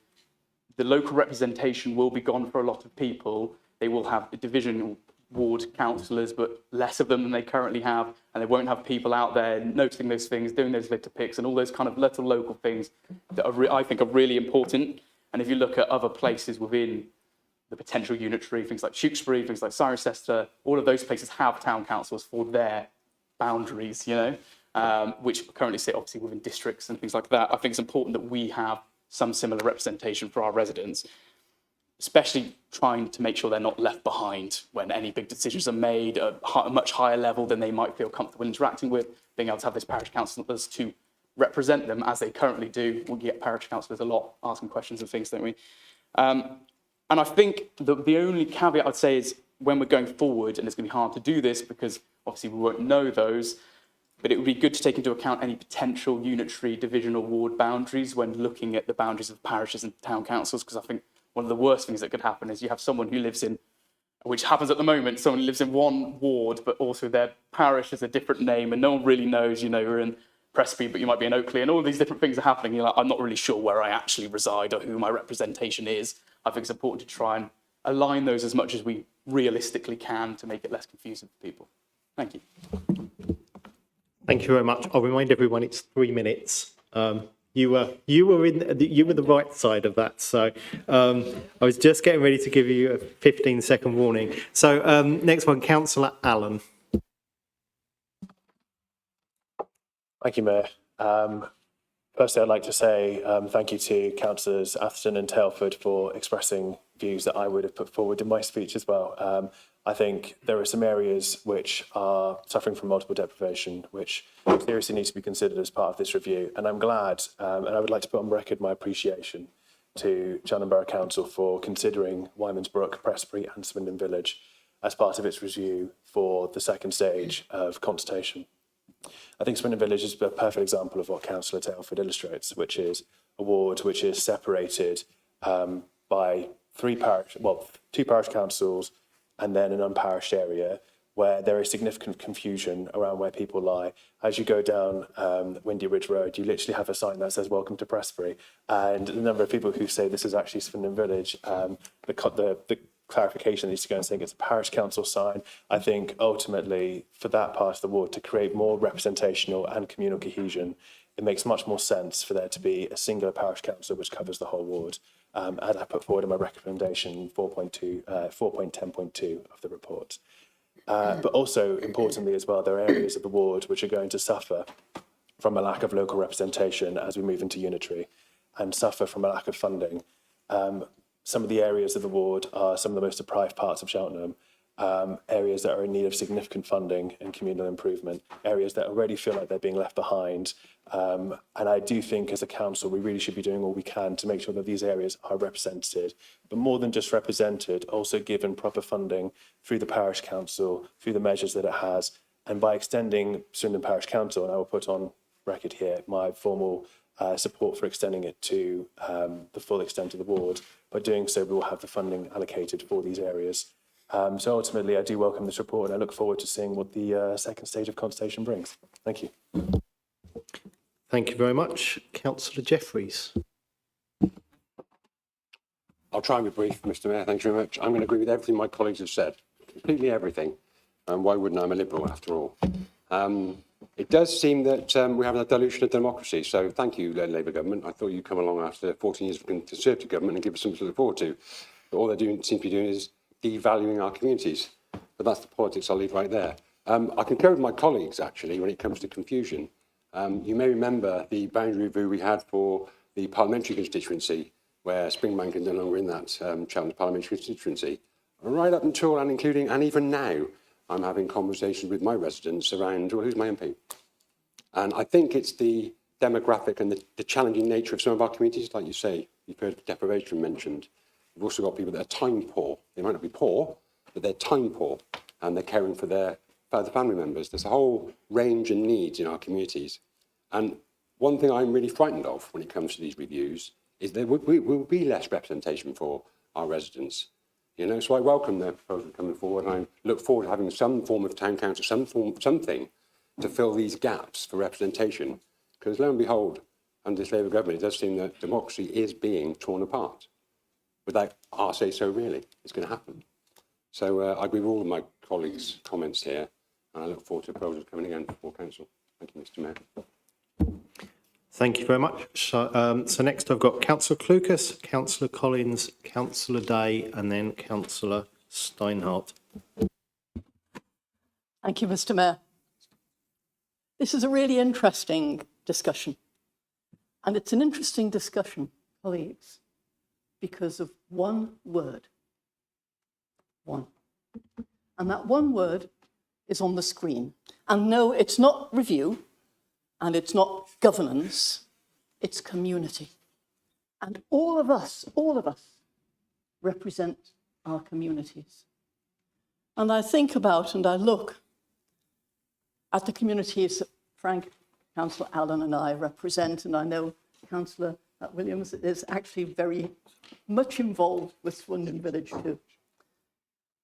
Speaker 8: the local representation will be gone for a lot of people. They will have divisional ward councillors, but less of them than they currently have, and they won't have people out there noticing those things, doing those litter picks and all those kind of little local things that I think are really important. And if you look at other places within the potential unitary, things like Tewkesbury, things like Cirencester, all of those places have town councils for their boundaries, which currently sit obviously within districts and things like that. I think it's important that we have some similar representation for our residents, especially trying to make sure they're not left behind when any big decisions are made at a much higher level than they might feel comfortable interacting with. Being able to have this parish councillors to represent them as they currently do. We get parish councillors a lot asking questions and things, don't we? And I think the only caveat I'd say is when we're going forward, and it's going to be hard to do this because obviously we won't know those, but it would be good to take into account any potential unitary divisional ward boundaries when looking at the boundaries of parishes and town councils, because I think one of the worst things that could happen is you have someone who lives in, which happens at the moment, someone lives in one ward, but also their parish has a different name and no one really knows, you're in Presby, but you might be in Oakley, and all these different things are happening. You're like, I'm not really sure where I actually reside or who my representation is. I think it's important to try and align those as much as we realistically can to make it less confusing for people. Thank you.
Speaker 1: Thank you very much. I'll remind everyone it's 3 minutes. You were the right side of that, so I was just getting ready to give you a 15-second warning. So next one, Councillor Allen.
Speaker 15: Thank you, Mayor. Firstly, I'd like to say thank you to Councillors Atherton and Tailford for expressing views that I would have put forward in my speech as well. I think there are some areas which are suffering from multiple deprivation, which seriously need to be considered as part of this review. And I'm glad, and I would like to put on record my appreciation to Cheltenham Borough Council for considering Wyman's Brook, Prestbury and Swindon Village as part of its review for the second stage of consultation. I think Swindon Village is a perfect example of what Councillor Tailford illustrates, which is a ward which is separated by two parish councils and then an unparished area where there is significant confusion around where people lie. As you go down Windy Ridge Road, you literally have a sign that says "Welcome to Prestbury," and the number of people who say this is actually Swindon Village, the clarification needs to go and saying it's a parish council sign. I think ultimately for that part of the ward to create more representational and communal cohesion, it makes much more sense for there to be a singular parish council which covers the whole ward. And I put forward in my recommendation 4.10.2 of the report. But also importantly as well, there are areas of the ward which are going to suffer from a lack of local representation as we move into unitary and suffer from a lack of funding. Some of the areas of the ward are some of the most deprived parts of Cheltenham, areas that are in need of significant funding and communal improvement, areas that already feel like they're being left behind. And I do think as a council, we really should be doing all we can to make sure that these areas are represented, but more than just represented, also given proper funding through the parish council, through the measures that it has, and by extending Swindon Parish Council, and I will put on record here my formal support for extending it to the full extent of the ward. By doing so, we will have the funding allocated for these areas. So ultimately, I do welcome this report and I look forward to seeing what the second stage of consultation brings. Thank you.
Speaker 1: Thank you very much. Councillor Jeffreys.
Speaker 11: I'll try and be brief, Mr Mayor. Thank you very much. I'm going to agree with everything my colleagues have said, completely everything. And why wouldn't I? I'm a Liberal after all. It does seem that we have a dilution of democracy. So thank you, Labour government. I thought you'd come along after 14 years of Conservative government and give us something to look forward to. But all they seem to be doing is devaluing our communities. But that's the politics I'll leave right there. I concur with my colleagues, actually, when it comes to confusion. You may remember the boundary review we had for the parliamentary constituency, where Springbank is no longer in that Cheltenham parliamentary constituency. Right up until and including, and even now, I'm having conversations with my residents around, well, who's my MP? And I think it's the demographic and the challenging nature of some of our communities, like you say. You've heard deprivation mentioned. We've also got people that are time poor. They might not be poor, but they're time poor, and they're caring for their family members. There's a whole range of needs in our communities. And one thing I'm really frightened of when it comes to these reviews is there will be less representation for our residents. You know, so I welcome the proposal coming forward, and I look forward to having some form of town council, something to fill these gaps for representation. Because lo and behold, under this Labour government, it does seem that democracy is being torn apart. Without our say so, really, it's going to happen. So I agree with all of my colleagues' comments here, and I look forward to proposals coming again before council. Thank you, Mr Mayor.
Speaker 1: Thank you very much. So next I've got Councillor Clucas, Councillor Collins, Councillor Day, and then Councillor Steinhardt.
Speaker 16: Thank you, Mr Mayor. This is a really interesting discussion. And it's an interesting discussion, colleagues, because of one word. One. And that one word is on the screen. And no, it's not review, and it's not governance, it's community. And all of us represent our communities. And I think about and I look at the communities that Frank, Councillor Allen and I represent, and I know Councillor Williams is actually very much involved with Swindon Village too.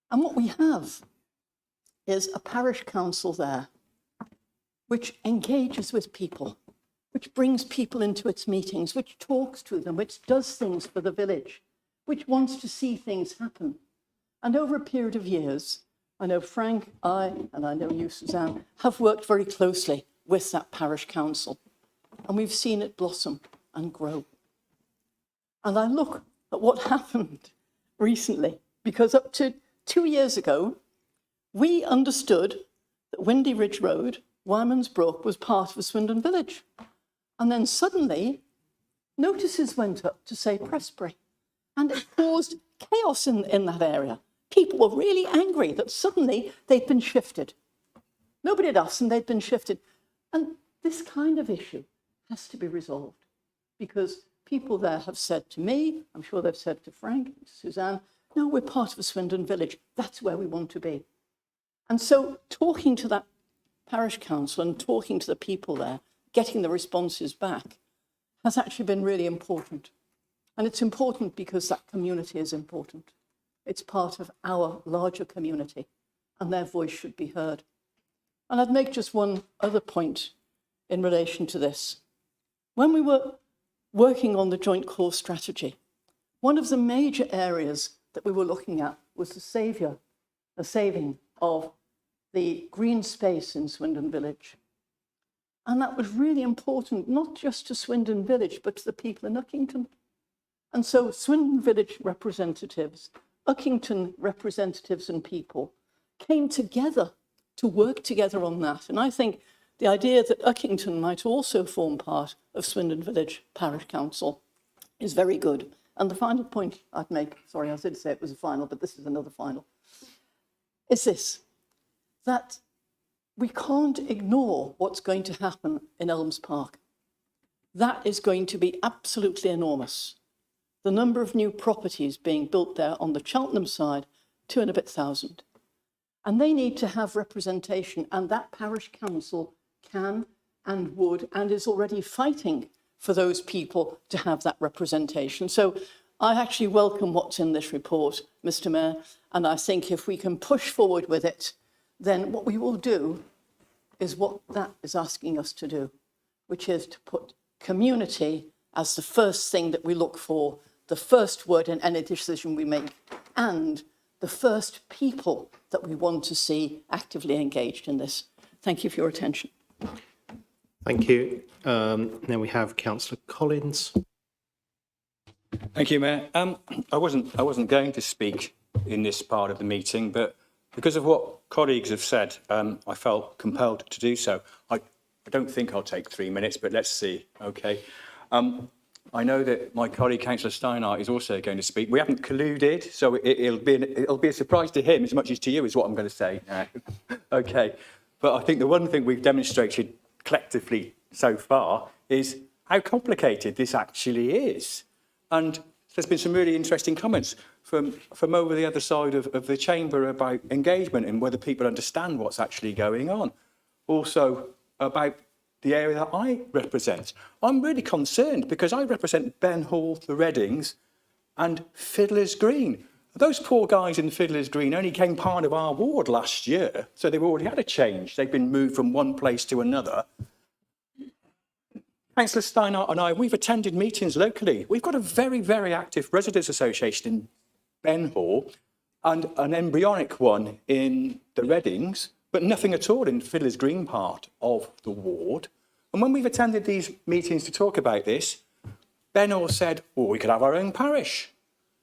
Speaker 16: And what we have is a parish council there which engages with people, which brings people into its meetings, which talks to them, which does things for the village, which wants to see things happen. And over a period of years, I know Frank, and I know you, Suzanne, have worked very closely with that parish council, and we've seen it blossom and grow. And I look at what happened recently, because up to 2 years ago, we understood that Windy Ridge Road, Wyman's Brook, was part of Swindon Village. And then suddenly, notices went up to say Prestbury, and it caused chaos in that area. People were really angry that suddenly they'd been shifted. Nobody had asked, and they'd been shifted. And this kind of issue has to be resolved, because people there have said to me, I'm sure they've said to Frank, to Suzanne, no, we're part of Swindon Village. That's where we want to be. And so talking to that parish council and talking to the people there, getting the responses back, has actually been really important. And it's important because that community is important. It's part of our larger community. and their voice should be heard. And I'd make just one other point in relation to this. When we were working on the joint core strategy, one of the major areas that we were looking at was the saving of the green space in Swindon Village. And that was really important, not just to Swindon Village, but to the people in Uckington. And so Swindon Village representatives, Uckington representatives and people came together to work together on that. And I think the idea that Uckington might also form part of Swindon Village Parish Council is very good. And the final point I'd make, sorry, I did say it was a final, but this is another final, is this, that we can't ignore what's going to happen in Elms Park. That is going to be absolutely enormous. The number of new properties being built there on the Cheltenham side, 2,000 and a bit. And they need to have representation, and that parish council can and would and is already fighting for those people to have that representation. So I actually welcome what's in this report, Mr. Mayor, and I think if we can push forward with it, then what we will do is what that is asking us to do, which is to put community as the first thing that we look for, the first word in any decision we make, and the first people that we want to see actively engaged in this. Thank you for your attention.
Speaker 1: Thank you. Now we have Councillor Collins.
Speaker 10: Thank you, Mayor. I wasn't going to speak in this part of the meeting, but because of what colleagues have said, I felt compelled to do so. I don't think I'll take 3 minutes, but let's see. Okay. I know that my colleague, Councillor Steinhardt, is also going to speak. We haven't colluded, so it'll be a surprise to him as much as to you, is what I'm going to say now. Okay. But I think the one thing we've demonstrated collectively so far is how complicated this actually is. And there's been some really interesting comments from over the other side of the chamber about engagement and whether people understand what's actually going on. Also about the area that I represent. I'm really concerned because I represent Ben Hall, the Readings, and Fiddler's Green. Those poor guys in Fiddler's Green only came part of our ward last year, so they've already had a change. They've been moved from one place to another. Councillor Steinhardt and I, we've attended meetings locally. We've got a very, very active residents' association in Ben Hall and an embryonic one in the Readings, but nothing at all in Fiddler's Green part of the ward. And when we've attended these meetings to talk about this, Ben Hall said, well, we could have our own parish.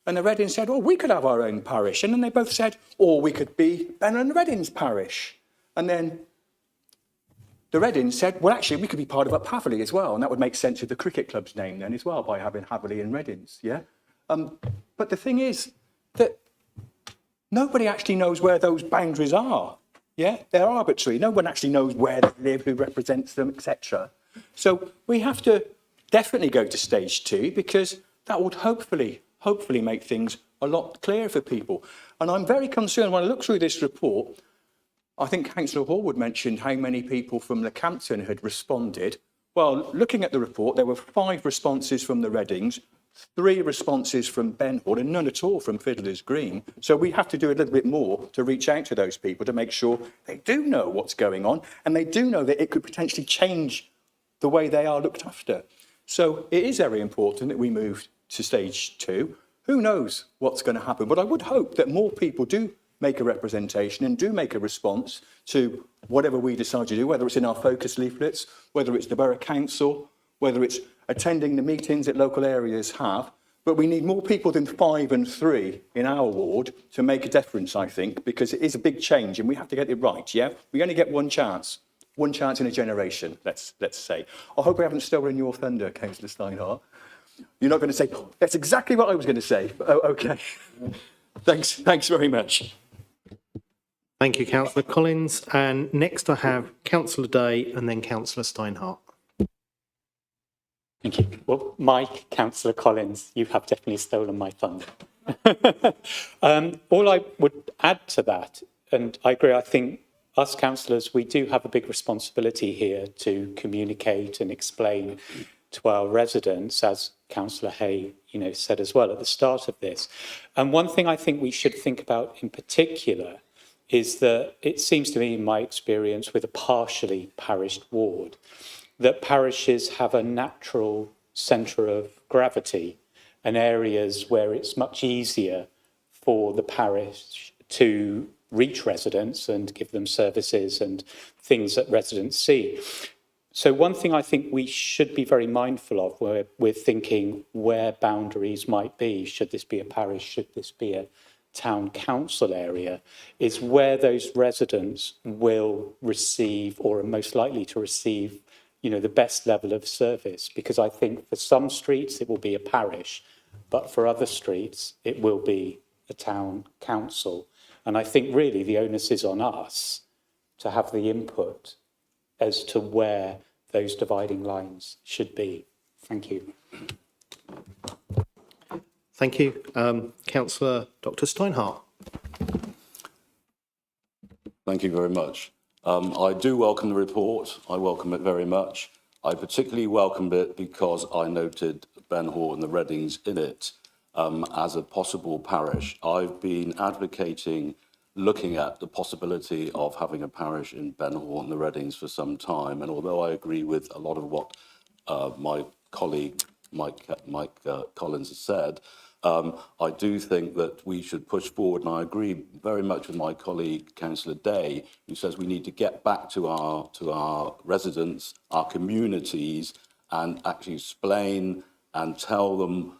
Speaker 10: And the Readings said, oh, we could have our own parish. And then they both said, or we could be Ben and Readings parish. And then the Readings said, well, actually, we could be part of Up Haverley as well. And that would make sense of the cricket club's name then as well, by having Haverley and Readings, yeah? But the thing is that nobody actually knows where those boundaries are, yeah? They're arbitrary. No one actually knows where they live, who represents them, etc. So we have to definitely go to stage 2 because that would hopefully make things a lot clearer for people. And I'm very concerned when I look through this report. I think Councillor Horwood mentioned how many people from Leckhampton had responded. Well, looking at the report, there were 5 responses from the Readings, 3 responses from Ben Hall, and none at all from Fiddler's Green. So we have to do a little bit more to reach out to those people to make sure they do know what's going on and they do know that it could potentially change the way they are looked after. So it is very important that we move to stage 2. Who knows what's going to happen? But I would hope that more people do make a representation and do make a response to whatever we decide to do, whether it's in our focus leaflets, whether it's the Borough Council, whether it's attending the meetings that local areas have. But we need more people than 5 and 3 in our ward to make a difference, I think, because it is a big change and we have to get it right, yeah? We only get one chance in a generation, let's say. I hope I haven't stolen your thunder, Councillor Steinhardt. You're not going to say, oh, that's exactly what I was going to say. Oh, okay. Thanks very much.
Speaker 1: Thank you, Councillor Collins. And next I have Councillor Day and then Councillor Steinhardt.
Speaker 12: Thank you. Well, Mike, Councillor Collins, you have definitely stolen my thunder. All I would add to that, and I agree, I think us councillors, we do have a big responsibility here to communicate and explain to our residents, as Councillor Hay, said as well at the start of this. And one thing I think we should think about in particular is that it seems to me, in my experience with a partially parished ward, that parishes have a natural centre of gravity and areas where it's much easier for the parish to reach residents and give them services and things that residents see. So one thing I think we should be very mindful of where we're thinking where boundaries might be, should this be a parish, should this be a town council area, is where those residents will receive or are most likely to receive, you know, the best level of service. Because I think for some streets it will be a parish, but for other streets it will be a town council. And I think really the onus is on us to have the input as to where those dividing lines should be. Thank you.
Speaker 1: Thank you. Councillor Dr Steinhardt.
Speaker 17: Thank you very much. I do welcome the report. I welcome it very much. I particularly welcomed it because I noted Ben Hall and the Readings in it as a possible parish. I've been advocating looking at the possibility of having a parish in Ben Hall and the Readings for some time. And although I agree with a lot of what my colleague Mike Collins has said, I do think that we should push forward, and I agree very much with my colleague, Councillor Day, who says we need to get back to our residents, our communities, and actually explain and tell them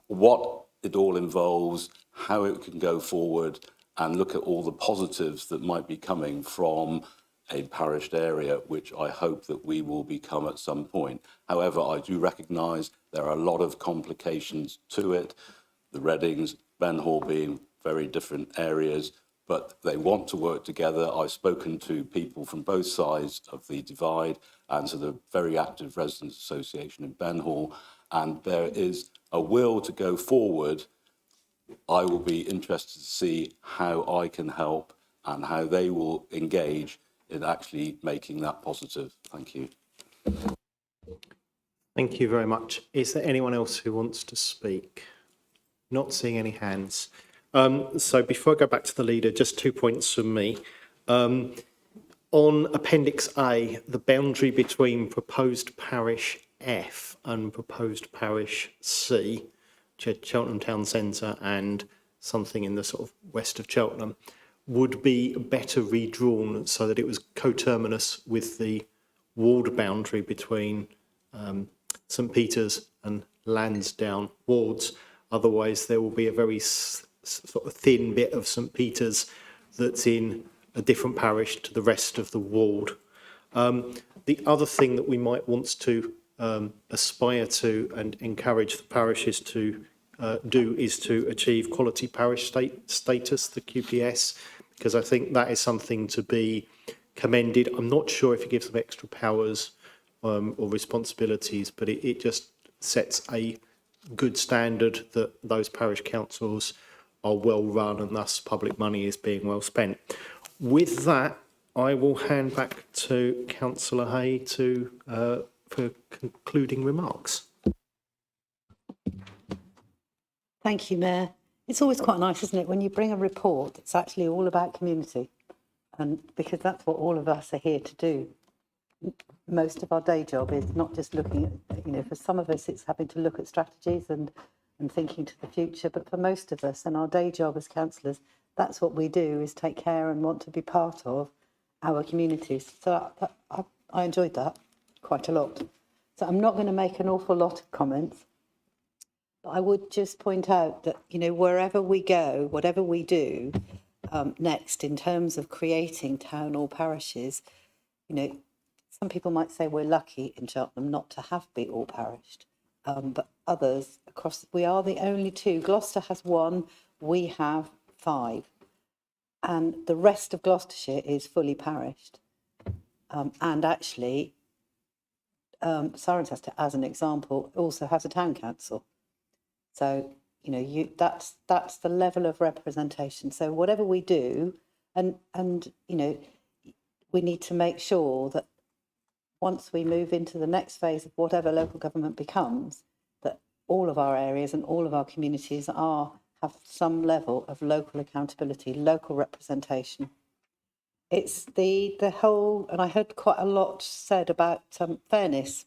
Speaker 17: what it all involves, how it can go forward, and look at all the positives that might be coming from a parished area, which I hope that we will become at some point. However, I do recognise there are a lot of complications to it. The Readings, Ben Hall being very different areas, but they want to work together. I've spoken to people from both sides of the divide and to the very active Residents Association in Ben Hall, and there is a will to go forward. I will be interested to see how I can help and how they will engage in actually making that positive. Thank you.
Speaker 1: Thank you very much. Is there anyone else who wants to speak? Not seeing any hands. So before I go back to the leader, just 2 points from me. On Appendix A, the boundary between proposed parish F and proposed parish C, Cheltenham Town Centre and something in the sort of west of Cheltenham, would be better redrawn so that it was coterminous with the ward boundary between St Peter's and Lansdowne wards. Otherwise, there will be a very sort of thin bit of St Peter's that's in a different parish to the rest of the ward. The other thing that we might want to aspire to and encourage the parishes to do is to achieve quality parish status, the QPS, because I think that is something to be commended. I'm not sure if it gives them extra powers or responsibilities, but it just sets a good standard that those parish councils are well run and thus public money is being well spent. With that, I will hand back to Councillor Hay for concluding remarks.
Speaker 6: Thank you, Mayor. It's always quite nice, isn't it, when you bring a report that's actually all about community, and because that's what all of us are here to do. Most of our day job is not just looking at, you know, for some of us it's having to look at strategies and thinking to the future, but for most of us, and our day job as councillors, that's what we do, is take care and want to be part of our communities. So I enjoyed that quite a lot. So I'm not going to make an awful lot of comments, but I would just point out that, you know, wherever we go, whatever we do next in terms of creating town or parishes, you know, some people might say we're lucky in Cheltenham not to have be all parished, but others across, we are the only two. Gloucester has 1, we have 5, and the rest of Gloucestershire is fully parished. And actually, Cirencester, as an example, also has a town council. So, you know, that's the level of representation. So whatever we do, and you know, we need to make sure that once we move into the next phase of whatever local government becomes, that all of our areas and all of our communities have some level of local accountability, local representation. It's the whole, and I heard quite a lot said about fairness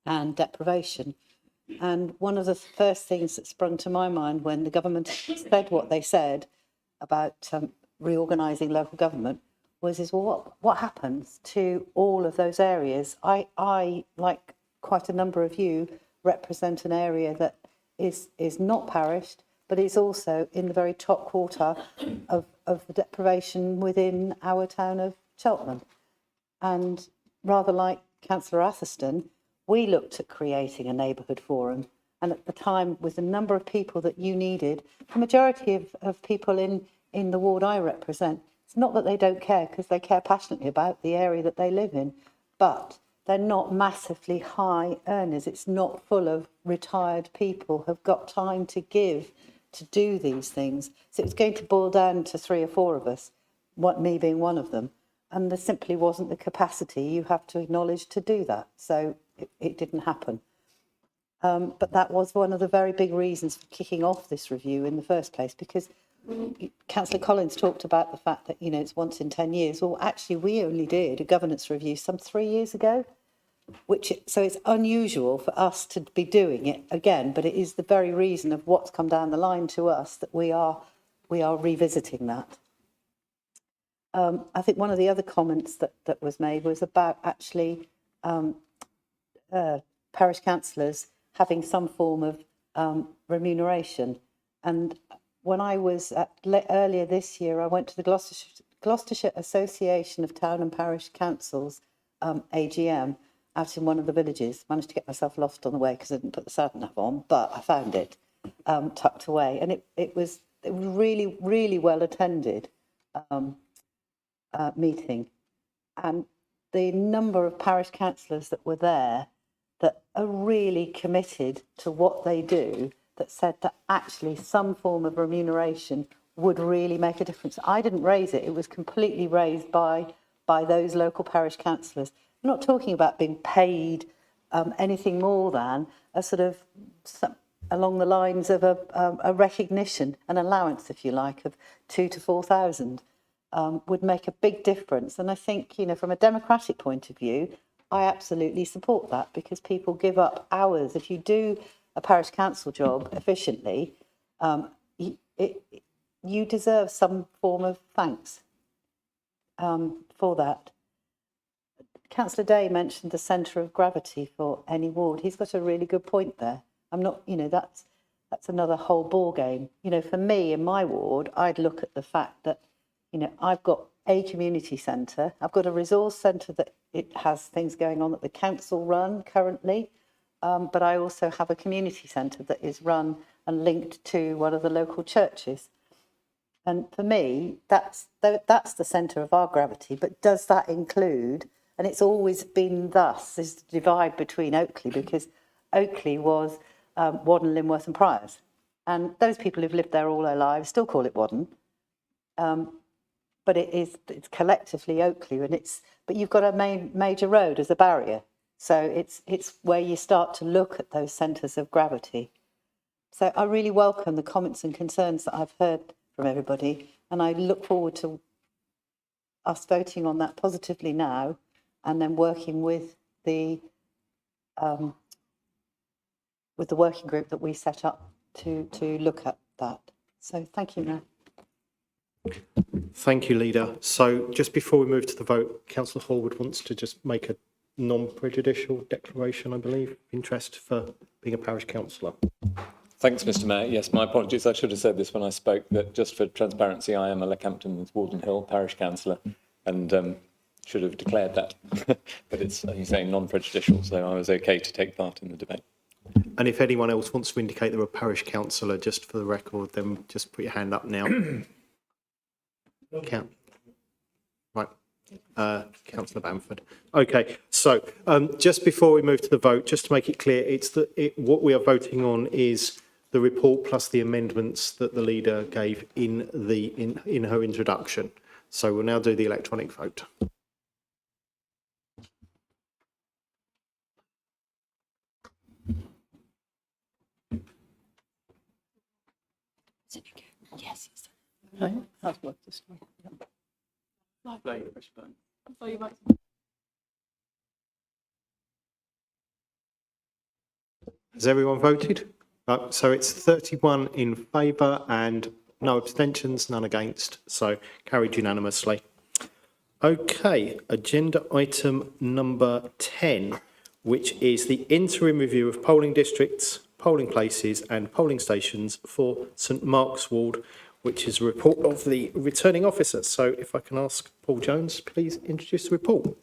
Speaker 6: and deprivation. And one of the first things that sprung to my mind when the government said what they said about reorganising local government was, well, what happens to all of those areas? I, like quite a number of you, represent an area that is not parished, but is also in the very top quarter of the deprivation within our town of Cheltenham. And rather like Councillor Atherstone, we looked at creating a neighbourhood forum. And at the time, with the number of people that you needed, the majority of people in the ward I represent, it's not that they don't care, because they care passionately about the area that they live in, but they're not massively high earners. It's not full of retired people who've got time to give to do these things. So it's going to boil down to 3 or 4 of us, me being one of them. And there simply wasn't the capacity, you have to acknowledge, to do that. So it didn't happen. But that was one of the very big reasons for kicking off this review in the first place, because Councillor Collins talked about the fact that, it's once in 10 years. Well, actually, we only did a governance review some 3 years ago, so it's unusual for us to be doing it again, but it is the very reason of what's come down the line to us that we are revisiting that. I think one of the other comments that was made was about actually parish councillors having some form of remuneration. And when I was earlier this year, I went to the Gloucestershire Association of Town and Parish Councils AGM out in one of the villages. Managed to get myself lost on the way because I didn't put the sat-nav on, but I found it tucked away, and it was really, really well attended meeting. And the number of parish councillors that were there that are really committed to what they do, that said that actually some form of remuneration would really make a difference. I didn't raise it. It was completely raised by those local parish councillors. I'm not talking about being paid anything more than a sort of, along the lines of a recognition, an allowance, if you like, of 2,000 to 4,000 would make a big difference. And I think, from a democratic point of view, I absolutely support that, because people give up hours. If you do a parish council job efficiently, you deserve some form of thanks for that. Councillor Day mentioned the centre of gravity for any ward. He's got a really good point there. I'm not, that's another whole ball game. For me in my ward, I'd look at the fact that, I've got a community centre. I've got a resource centre that it has things going on that the council run currently, but I also have a community centre that is run and linked to one of the local churches. And for me, that's the centre of our gravity. But does that include, and it's always been thus, this divide between Oakley, because Oakley was Wadden, Linworth and Priors. And those people who've lived there all their lives still call it Wadden. But it's collectively Oakley, but you've got a major road as a barrier. So it's where you start to look at those centres of gravity. So I really welcome the comments and concerns that I've heard from everybody, and I look forward to us voting on that positively now, and then working with the working group that we set up to look at that. So thank you, Mayor.
Speaker 1: Thank you, Leader. So just before we move to the vote, Councillor Hallwood wants to just make a non-prejudicial declaration, I believe, interest for being a parish councillor.
Speaker 5: Thanks, Mr. Mayor. Yes, my apologies. I should have said this when I spoke, that just for transparency, I am a Leckhampton with Warden Hill parish councillor, and should have declared that. But it's, as you say, non-prejudicial, so I was okay to take part in the debate.
Speaker 1: And if anyone else wants to indicate they're a parish councillor, just for the record, then just put your hand up now. Right. Councillor Bamford. Okay, so just before we move to the vote, just to make it clear, what we are voting on is the report plus the amendments that the leader gave in her introduction. So we'll now do the electronic vote.
Speaker 3: Yes.
Speaker 16: Okay, that's worked this time.
Speaker 1: Has everyone voted? So it's 31 in favour and no abstentions, none against, so carried unanimously. Okay, agenda item number 10, which is the interim review of polling districts, polling places and polling stations for St Mark's Ward, which is a report of the returning officer. So if I can ask Paul Jones, please introduce the report.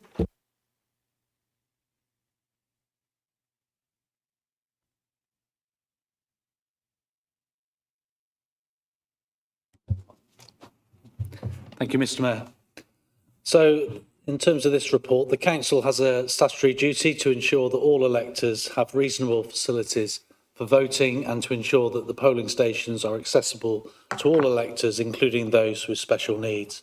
Speaker 18: Thank you, Mr. Mayor. So, in terms of this report, the council has a statutory duty to ensure that all electors have reasonable facilities for voting and to ensure that the polling stations are accessible to all electors, including those with special needs.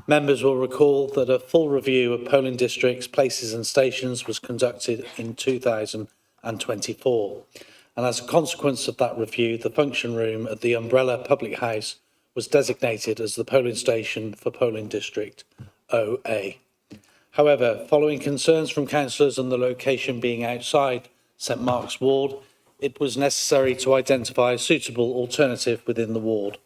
Speaker 18: Members will recall that a full review of polling districts, places and stations was conducted in 2024. And as a consequence of that review, the function room at the Umbrella Public House was designated as the polling station for polling district OA. However, following concerns from councillors on the location being outside St Mark's Ward, it was necessary to identify a suitable alternative within the ward.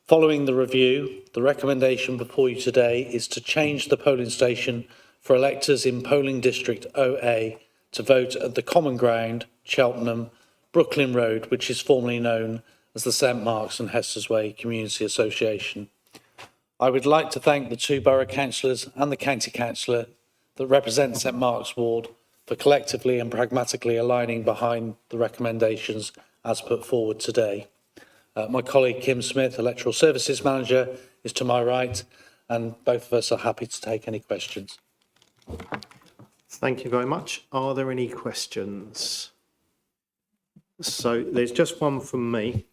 Speaker 18: Following the review, the recommendation before you today is to change the polling station for electors in polling district OA to vote at the Common Ground, Cheltenham, Brooklyn Road, which is formerly known as the St Mark's and Hester's Way Community Association. I would like to thank the two borough councillors and the county councillor that represent St Mark's Ward for collectively and pragmatically aligning behind the recommendations as put forward today. My colleague Kim Smith, Electoral Services Manager, is to my right, and both of us are happy to take any questions.
Speaker 1: Thank you very much. Are there any questions? So there's just one from me.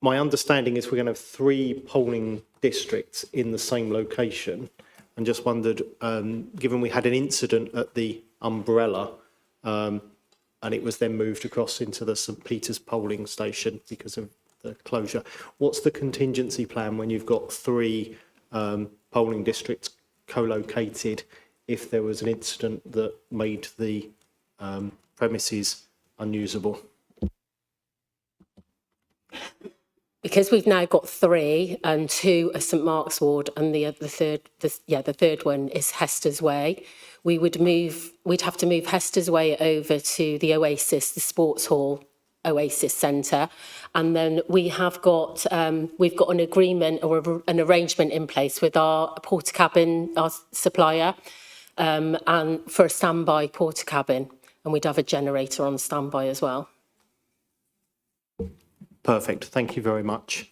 Speaker 1: My understanding is we're going to have 3 polling districts in the same location, and just wondered, given we had an incident at the Umbrella, and it was then moved across into the St Peter's polling station because of the closure, what's the contingency plan when you've got 3 polling districts co-located if there was an incident that made the premises unusable?
Speaker 19: Because we've now got 3 and 2 are St Mark's Ward and the third one is Hester's Way. We'd have to move Hester's Way over to the Oasis, the Sports Hall Oasis Centre, and then we've got an agreement or an arrangement in place with our Portakabin, our supplier, and for a standby Portakabin, and we'd have a generator on standby as well.
Speaker 1: Perfect. Thank you very much.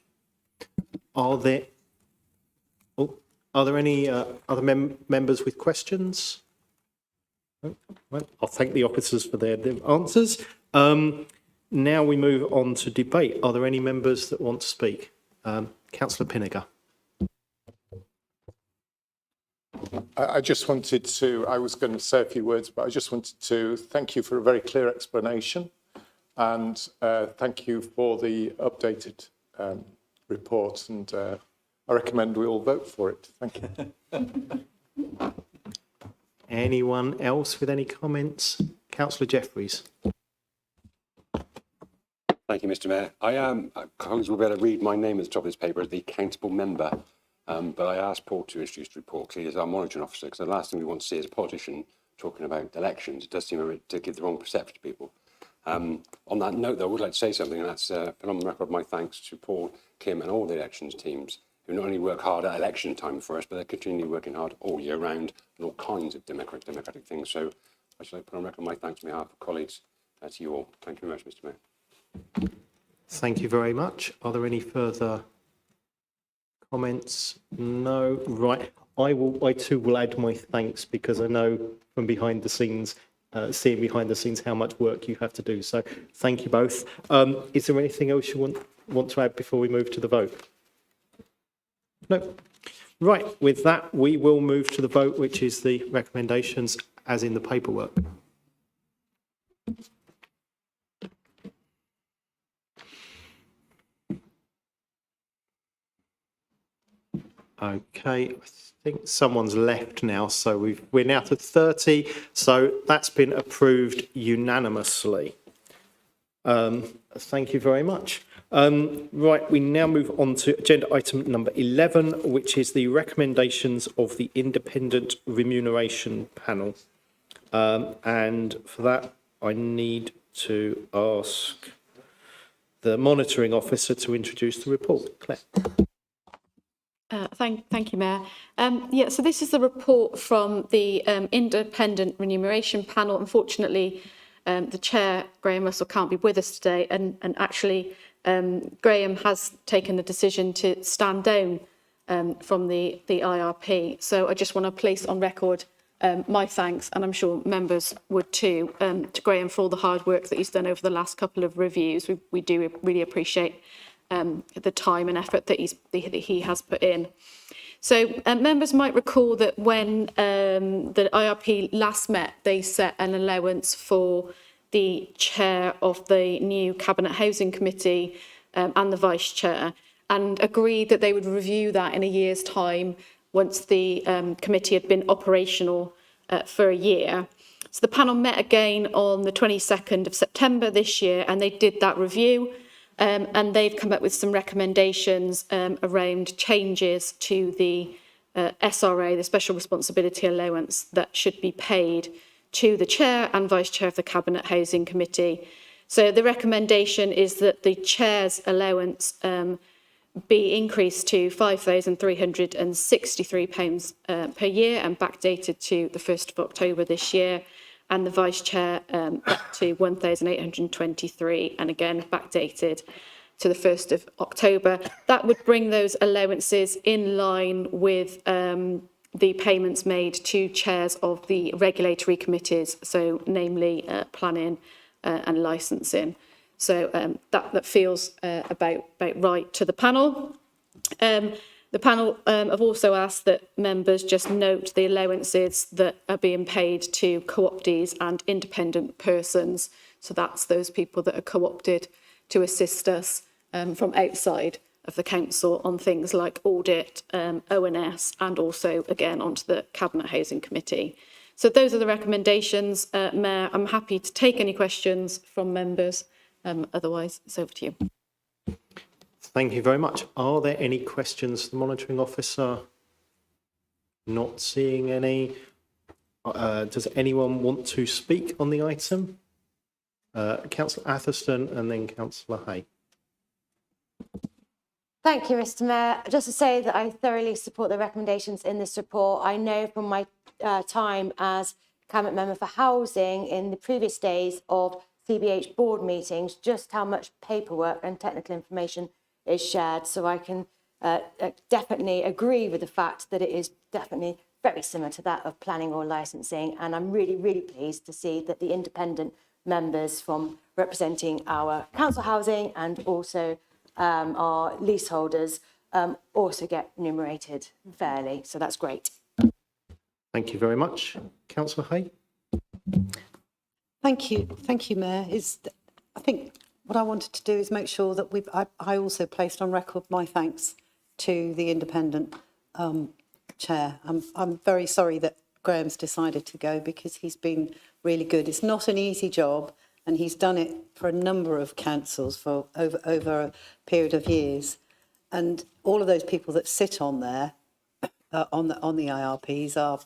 Speaker 1: Are there any other members with questions? No? Well, I'll thank the officers for their answers. Now we move on to debate. Are there any members that want to speak? Councillor Pinniger.
Speaker 4: I just wanted to, I was going to say a few words, but I just wanted to thank you for a very clear explanation. And thank you for the updated report, and I recommend we all vote for it. Thank you.
Speaker 1: Anyone else with any comments? Councillor Jeffreys.
Speaker 11: Thank you, Mr. Mayor. Colleagues will be able to read my name at the top of this paper as the accountable member, but I asked Paul to introduce the report clearly as our monitoring officer, because the last thing we want to see is a politician talking about elections. It does seem to give the wrong perception to people. On that note, though, I would like to say something, and that's put on the record my thanks to Paul, Kim, and all the elections teams who not only work hard at election time for us, but they're continually working hard all year round on all kinds of democratic things. So I should like to put on record my thanks on behalf of colleagues to you all. Thank you very much, Mr. Mayor.
Speaker 1: Thank you very much. Are there any further comments? No. Right. I too will add my thanks, because I know from behind the scenes, seeing behind the scenes how much work you have to do. So thank you both. Is there anything else you want to add before we move to the vote? No. Right. With that, we will move to the vote, which is the recommendations as in the paperwork. Okay, I think someone's left now, so we're now to 30. So that's been approved unanimously. Thank you very much. Right, we now move on to agenda item number 11, which is the recommendations of the Independent Remuneration Panel. And for that, I need to ask the monitoring officer to introduce the report. Claire.
Speaker 3: Thank you, Mayor. Yeah, so this is the report from the Independent Remuneration Panel. Unfortunately, the chair, Graham Russell, can't be with us today, and actually Graham has taken the decision to stand down from the IRP. So I just want to place on record my thanks, and I'm sure members would too, to Graham for all the hard work that he's done over the last couple of reviews. We do really appreciate the time and effort that he has put in. So members might recall that when the IRP last met, they set an allowance for the chair of the new Cabinet Housing Committee and the vice chair, and agreed that they would review that in a year's time once the committee had been operational for a year. So the panel met again on the 22nd of September this year, and they did that review. And they've come up with some recommendations around changes to the SRA, the Special Responsibility Allowance, that should be paid to the chair and vice chair of the Cabinet Housing Committee. So the recommendation is that the chair's allowance be increased to £5,363 per year and backdated to the 1st of October this year, and the vice chair up to 1,823, and again backdated to the 1st of October. That would bring those allowances in line with the payments made to chairs of the regulatory committees, so namely planning and licensing. So that feels about right to the panel. The panel have also asked that members just note the allowances that are being paid to co-optees and independent persons. So that's those people that are co-opted to assist us from outside of the council on things like audit, ONS, and also, again, onto the Cabinet Housing Committee. So those are the recommendations, Mayor. I'm happy to take any questions from members. Otherwise, it's over to you.
Speaker 1: Thank you very much. Are there any questions to the monitoring officer? Not seeing any. Does anyone want to speak on the item? Councillor Atherstone and then Councillor Hay.
Speaker 14: Thank you, Mr. Mayor. Just to say that I thoroughly support the recommendations in this report. I know from my time as Cabinet Member for Housing in the previous days of CBH board meetings, just how much paperwork and technical information is shared. So I can definitely agree with the fact that it is definitely very similar to that of planning or licensing. And I'm really, really pleased to see that the independent members from representing our council housing and also our leaseholders also get enumerated fairly. So that's great.
Speaker 1: Thank you very much. Councillor Hay.
Speaker 6: Thank you, Mayor. I think what I wanted to do is make sure that I also placed on record my thanks to the independent chair. I'm very sorry that Graham's decided to go because he's been really good. It's not an easy job, and he's done it for a number of councils for over a period of years. And all of those people that sit on there, on the IRPs, are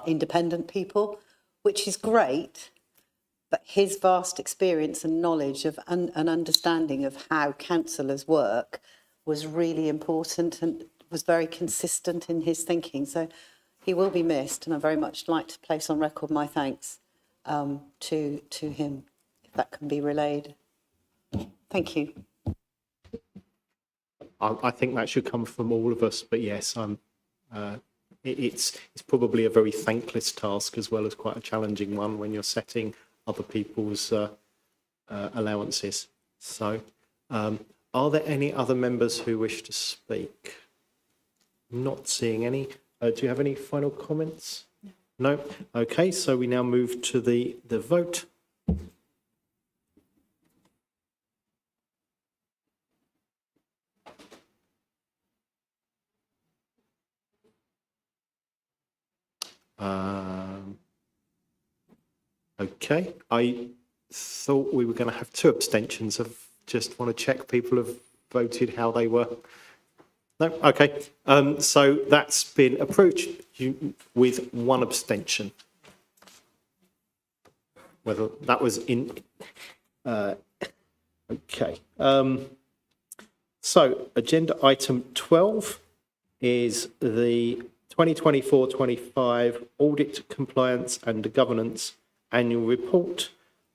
Speaker 6: independent people, which is great. But his vast experience and knowledge of and understanding of how councillors work was really important and was very consistent in his thinking. So he will be missed, and I very much like to place on record my thanks to him, if that can be relayed. Thank you.
Speaker 1: I think that should come from all of us, but yes, it's probably a very thankless task as well as quite a challenging one when you're setting other people's allowances. So, are there any other members who wish to speak? Not seeing any. Do you have any final comments? No? Okay, so we now move to the vote. Okay, I thought we were going to have 2 abstentions. I just want to check people have voted how they were. No, okay. So that's been approved with 1 abstention. Whether that was in. Okay. So agenda item 12 is the 2024-25 Audit, Compliance and Governance Annual Report.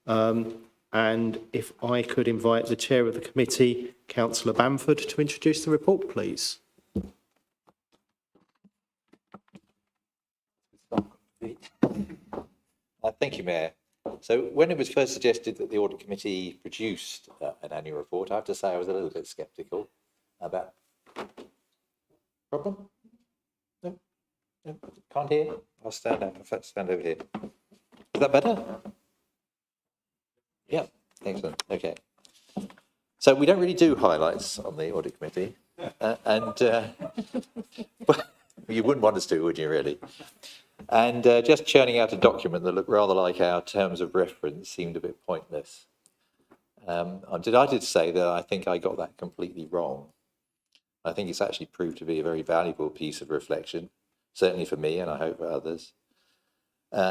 Speaker 1: And if I could invite the chair of the committee, Councillor Bamford, to introduce the report, please.
Speaker 20: Thank you, Mayor. So when it was first suggested that the Audit Committee produced an annual report, I have to say I was a little bit sceptical about... Problem? No? No? Can't hear? I'll stand up. I'll stand over here. Is that better? Yeah, excellent. Okay. So we don't really do highlights on the Audit Committee. Well, you wouldn't want us to, would you, really? And just churning out a document that looked rather like our terms of reference seemed a bit pointless. I'm delighted to say that I think I got that completely wrong. I think it's actually proved to be a very valuable piece of reflection, certainly for me and I hope for others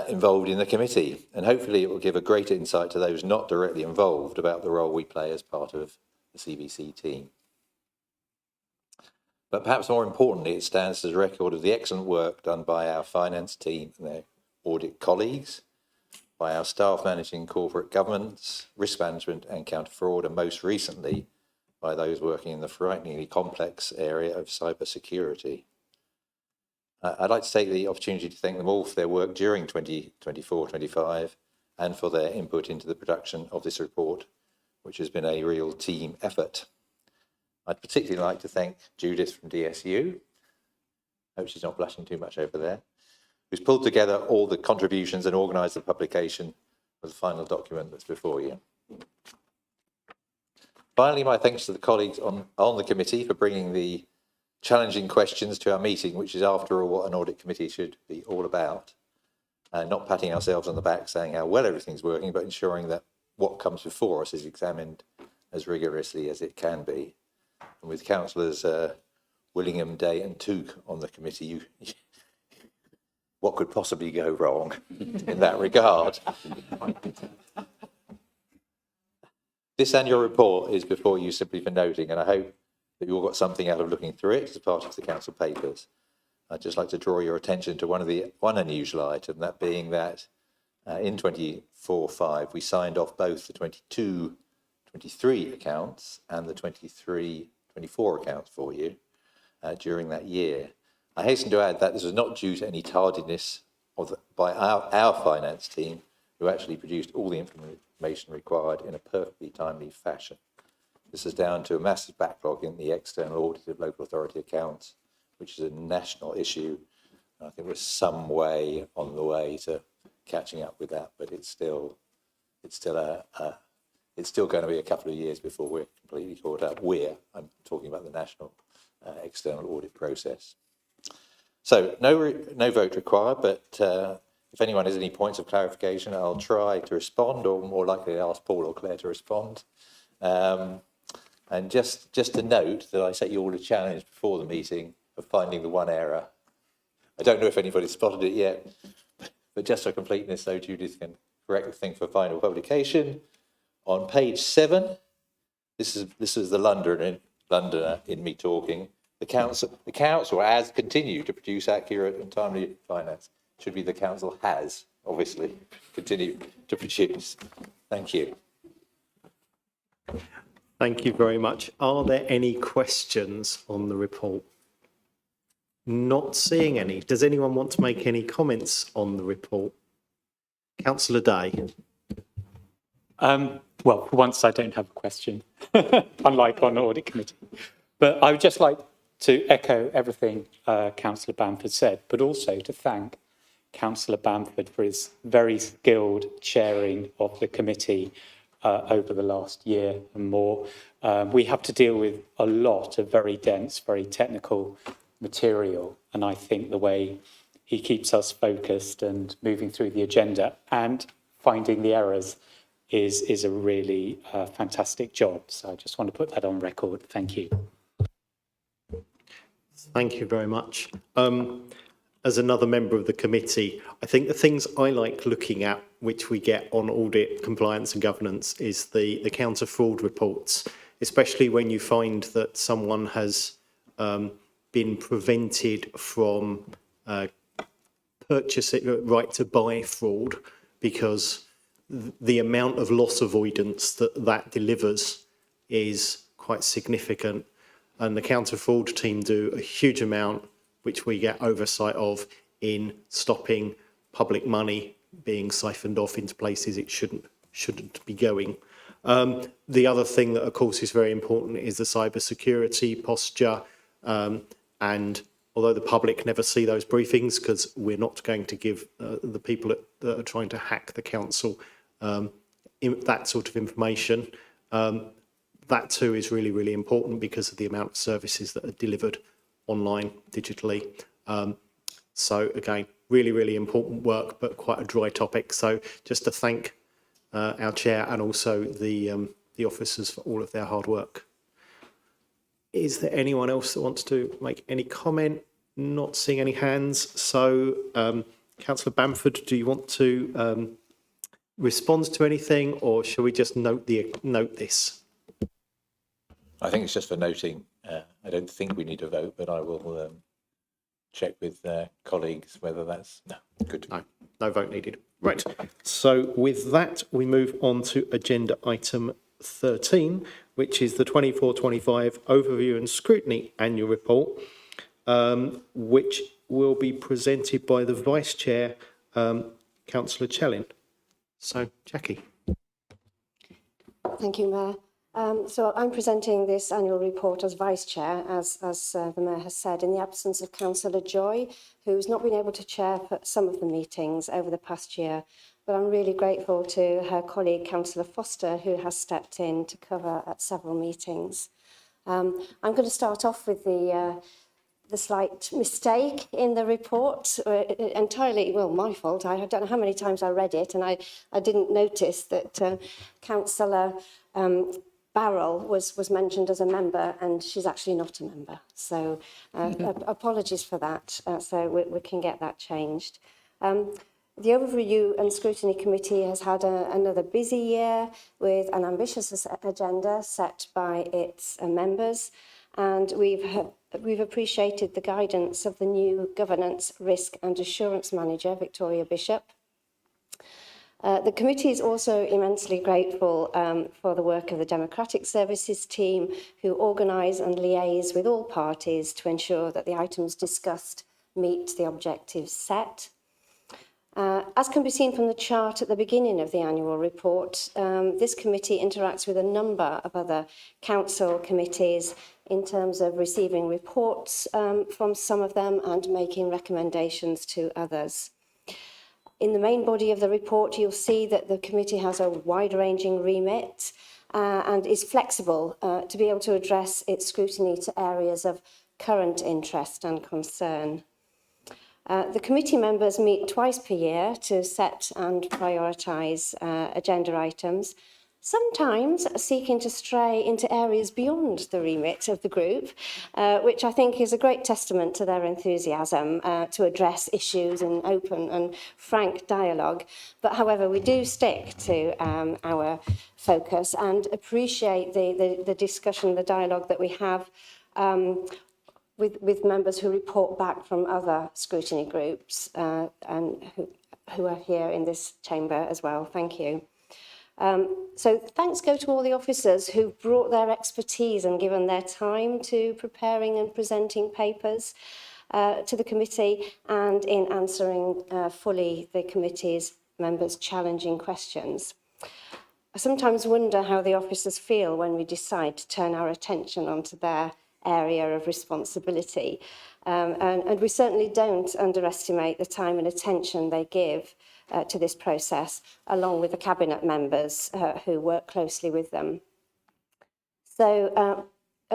Speaker 20: involved in the committee. And hopefully it will give a greater insight to those not directly involved about the role we play as part of the CBC team. But perhaps more importantly, it stands as a record of the excellent work done by our finance team and their audit colleagues, by our staff managing corporate governance, risk management and counter-fraud, and most recently, by those working in the frighteningly complex area of cybersecurity. I'd like to take the opportunity to thank them all for their work during 2024-25 and for their input into the production of this report, which has been a real team effort. I'd particularly like to thank Judith from DSU, hope she's not blushing too much over there, who's pulled together all the contributions and organised the publication of the final document that's before you. Finally, my thanks to the colleagues on the committee for bringing the challenging questions to our meeting, which is after all what an audit committee should be all about. Not patting ourselves on the back saying how well everything's working, but ensuring that what comes before us is examined as rigorously as it can be. And with Councillors Willingham, Day and Took on the committee, what could possibly go wrong in that regard? This annual report is before you simply for noting, and I hope that you all got something out of looking through it as part of the council papers. I'd just like to draw your attention to one unusual item, that being that in 24-5 we signed off both the 22-23 accounts and the 23-24 accounts for you during that year. I hasten to add that this was not due to any tardiness by our finance team, who actually produced all the information required in a perfectly timely fashion. This is down to a massive backlog in the external audit of local authority accounts, which is a national issue. I think we're some way on the way to catching up with that, but it's still going to be a couple of years before we're completely caught up. I'm talking about the national external audit process. So no vote required, but if anyone has any points of clarification, I'll try to respond, or more likely ask Paul or Claire to respond. And just to note that I set you all a challenge before the meeting of finding the one error. I don't know if anybody's spotted it yet, but just for completeness, so Judith can correct the thing for final publication. On page 7, this is the Londoner in me talking. The council has continued to produce accurate and timely finance. Should be the council has, obviously, continued to produce. Thank you.
Speaker 1: Thank you very much. Are there any questions on the report? Not seeing any. Does anyone want to make any comments on the report? Councillor Day.
Speaker 12: Well, for once I don't have a question, unlike on the audit committee. But I would just like to echo everything Councillor Bamford said, but also to thank Councillor Bamford for his very skilled chairing of the committee over the last year and more. We have to deal with a lot of very dense, very technical material, and I think the way he keeps us focused and moving through the agenda, and finding the errors is a really fantastic job. So I just want to put that on record. Thank you.
Speaker 1: Thank you very much. As another member of the committee, I think the things I like looking at, which we get on audit, compliance and governance, is the counter fraud reports, especially when you find that someone has been prevented from purchasing, right to buy fraud, because the amount of loss avoidance that delivers is quite significant. And the counter fraud team do a huge amount, which we get oversight of, in stopping public money being siphoned off into places it shouldn't be going. The other thing that, of course, is very important is the cybersecurity posture. And although the public never see those briefings, because we're not going to give the people that are trying to hack the council that sort of information, that too is really, really important because of the amount of services that are delivered online, digitally. So again, really, really important work, but quite a dry topic. So just to thank our chair and also the officers for all of their hard work. Is there anyone else that wants to make any comment? Not seeing any hands. So Councillor Bamford, do you want to respond to anything, or shall we just note this?
Speaker 20: I think it's just for noting. I don't think we need a vote, but I will check with colleagues whether that's good.
Speaker 1: No vote needed. Right. So with that, we move on to agenda item 13, which is the 24-25 Overview and Scrutiny Annual Report, which will be presented by the Vice Chair, Councillor Chelin. So, Jackie.
Speaker 21: Thank you, Mayor. So I'm presenting this annual report as Vice Chair, as the Mayor has said, in the absence of Councillor Joy, who's not been able to chair for some of the meetings over the past year. But I'm really grateful to her colleague, Councillor Foster, who has stepped in to cover at several meetings. I'm going to start off with the slight mistake in the report, entirely, well, my fault. I don't know how many times I read it, and I didn't notice that Councillor Barrell was mentioned as a member, and she's actually not a member. So apologies for that, so we can get that changed. The Overview and Scrutiny Committee has had another busy year with an ambitious agenda set by its members, and we've appreciated the guidance of the new Governance, Risk and Assurance Manager, Victoria Bishop. The committee is also immensely grateful for the work of the Democratic Services team, who organise and liaise with all parties to ensure that the items discussed meet the objectives set. As can be seen from the chart at the beginning of the annual report, this committee interacts with a number of other council committees in terms of receiving reports from some of them and making recommendations to others. In the main body of the report, you'll see that the committee has a wide-ranging remit and is flexible to be able to address its scrutiny to areas of current interest and concern. The committee members meet twice per year to set and prioritise agenda items, sometimes seeking to stray into areas beyond the remit of the group, which I think is a great testament to their enthusiasm to address issues in open and frank dialogue. But however, we do stick to our focus and appreciate the discussion, the dialogue that we have with members who report back from other scrutiny groups and who are here in this chamber as well. Thank you. So thanks go to all the officers who brought their expertise and given their time to preparing and presenting papers to the committee and in answering fully the committee's members' challenging questions. I sometimes wonder how the officers feel when we decide to turn our attention onto their area of responsibility. And we certainly don't underestimate the time and attention they give to this process, along with the cabinet members who work closely with them. So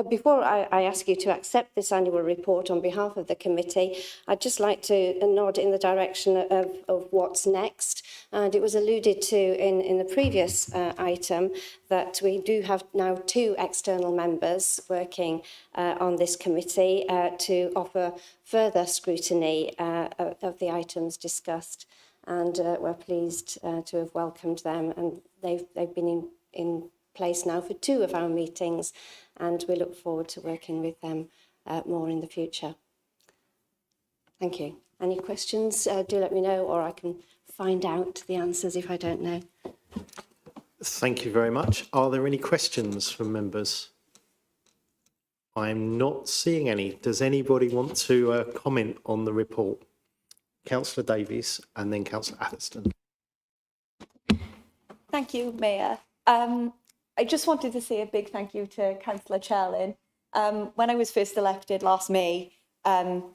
Speaker 21: before I ask you to accept this annual report on behalf of the committee, I'd just like to nod in the direction of what's next. And it was alluded to in the previous item that we do have now 2 external members working on this committee to offer further scrutiny of the items discussed. And we're pleased to have welcomed them, and they've been in place now for 2 of our meetings, and we look forward to working with them more in the future. Thank you. Any questions, do let me know, or I can find out the answers if I don't know.
Speaker 1: Thank you very much. Are there any questions from members? I'm not seeing any. Does anybody want to comment on the report? Councillor Davies and then Councillor Atherstone.
Speaker 13: Thank you, Mayor. I just wanted to say a big thank you to Councillor Chelin. When I was first elected last May,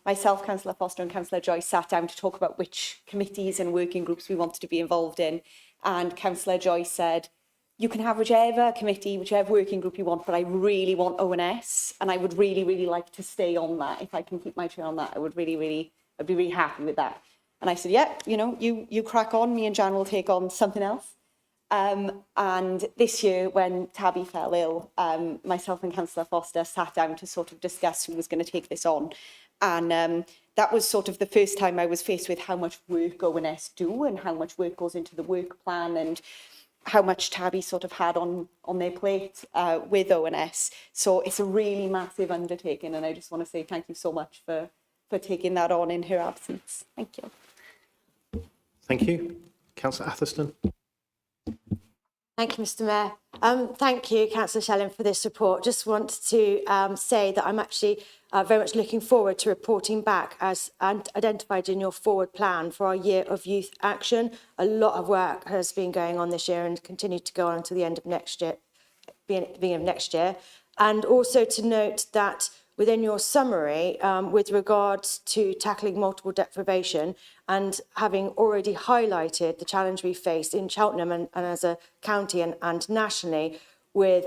Speaker 13: myself, Councillor Foster and Councillor Joyce sat down to talk about which committees and working groups we wanted to be involved in. And Councillor Joyce said, you can have whichever committee, whichever working group you want, but I really want ONS, and I would really, really like to stay on that. If I can keep my chair on that, I'd be really happy with that. And I said, yeah, you know, you crack on, me and Jan will take on something else. And this year, when Tabby fell ill, myself and Councillor Foster sat down to sort of discuss who was going to take this on. And that was sort of the first time I was faced with how much work ONS do and how much work goes into the work plan and how much Tabby sort of had on their plate with ONS. So it's a really massive undertaking, and I just want to say thank you so much for taking that on in her absence. Thank you.
Speaker 1: Thank you. Councillor Atherstone.
Speaker 14: Thank you, Mr. Mayor. Thank you, Councillor Chelin, for this report. Just want to say that I'm actually very much looking forward to reporting back as identified in your forward plan for our year of youth action. A lot of work has been going on this year and continue to go on until the end of next year, beginning of next year. And also to note that within your summary, with regards to tackling multiple deprivation and having already highlighted the challenge we face in Cheltenham and as a county and nationally with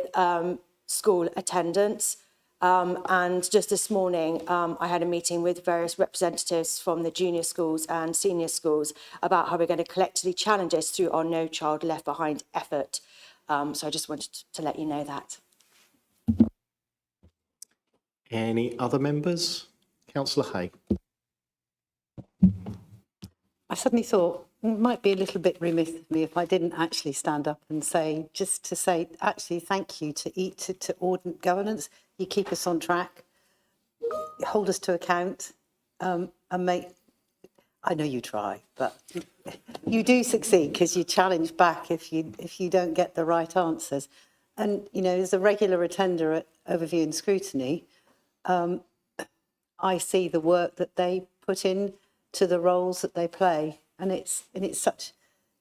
Speaker 14: school attendance. And just this morning, I had a meeting with various representatives from the junior schools and senior schools about how we're going to collectively challenge this through our No Child Left Behind effort. So I just wanted to let you know that.
Speaker 1: Any other members? Councillor Hay.
Speaker 6: I suddenly thought it might be a little bit remiss of me if I didn't actually stand up and say, just to say, actually, thank you to Ordnance Governance. You keep us on track, hold us to account, and make, I know you try, but you do succeed because you challenge back if you don't get the right answers. And, you know, as a regular attender at Overview and Scrutiny, I see the work that they put in to the roles that they play, and it's such,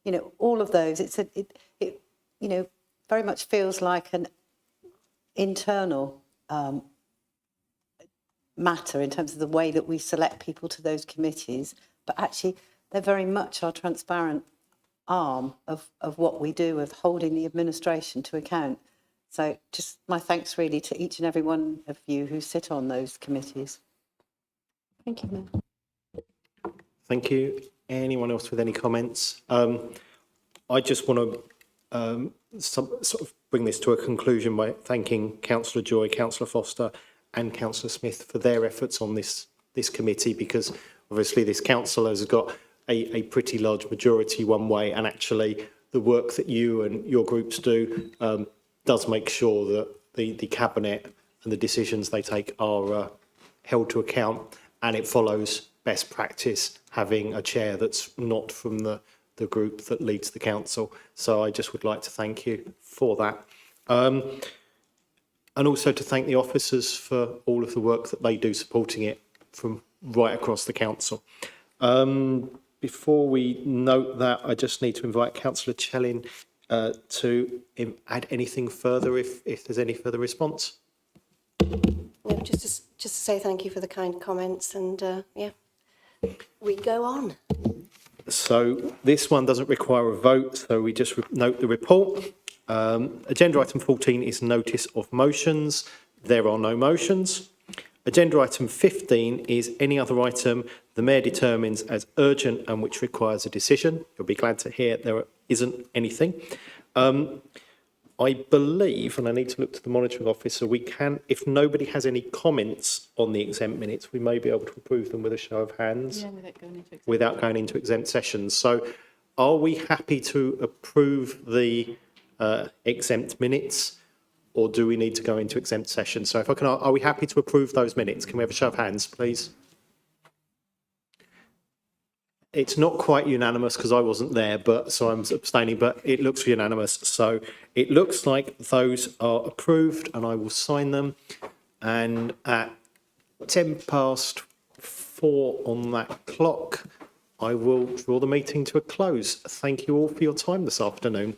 Speaker 6: you know, all of those. It you know, very much feels like an internal matter in terms of the way that we select people to those committees, but actually they're very much our transparent arm of what we do, of holding the administration to account. So just my thanks really to each and every one of you who sit on those committees. Thank you, Mayor.
Speaker 1: Thank you. Anyone else with any comments? I just want to sort of bring this to a conclusion by thanking Councillor Joy, Councillor Foster and Councillor Smith for their efforts on this committee, because obviously this council has got a pretty large majority one way, and actually the work that you and your groups do does make sure that the Cabinet and the decisions they take are held to account, and it follows best practice, having a chair that's not from the group that leads the council. So I just would like to thank you for that. And also to thank the officers for all of the work that they do supporting it from right across the council. Before we note that, I just need to invite Councillor Chelin to add anything further if there's any further response.
Speaker 21: No, just to say thank you for the kind comments, and yeah, we go on.
Speaker 1: So this one doesn't require a vote, so we just note the report. Agenda item 14 is notice of motions. There are no motions. Agenda item 15 is any other item the Mayor determines as urgent and which requires a decision. You'll be glad to hear there isn't anything. I believe, and I need to look to the monitoring officer, we can, if nobody has any comments on the exempt minutes, we may be able to approve them with a show of hands without going into exempt sessions. So are we happy to approve the exempt minutes, or do we need to go into exempt session? So if I can, are we happy to approve those minutes? Can we have a show of hands, please? It's not quite unanimous because I wasn't there, but so I'm abstaining, but it looks unanimous. So it looks like those are approved and I will sign them. And at 4:10 on that clock, I will draw the meeting to a close. Thank you all for your time this afternoon.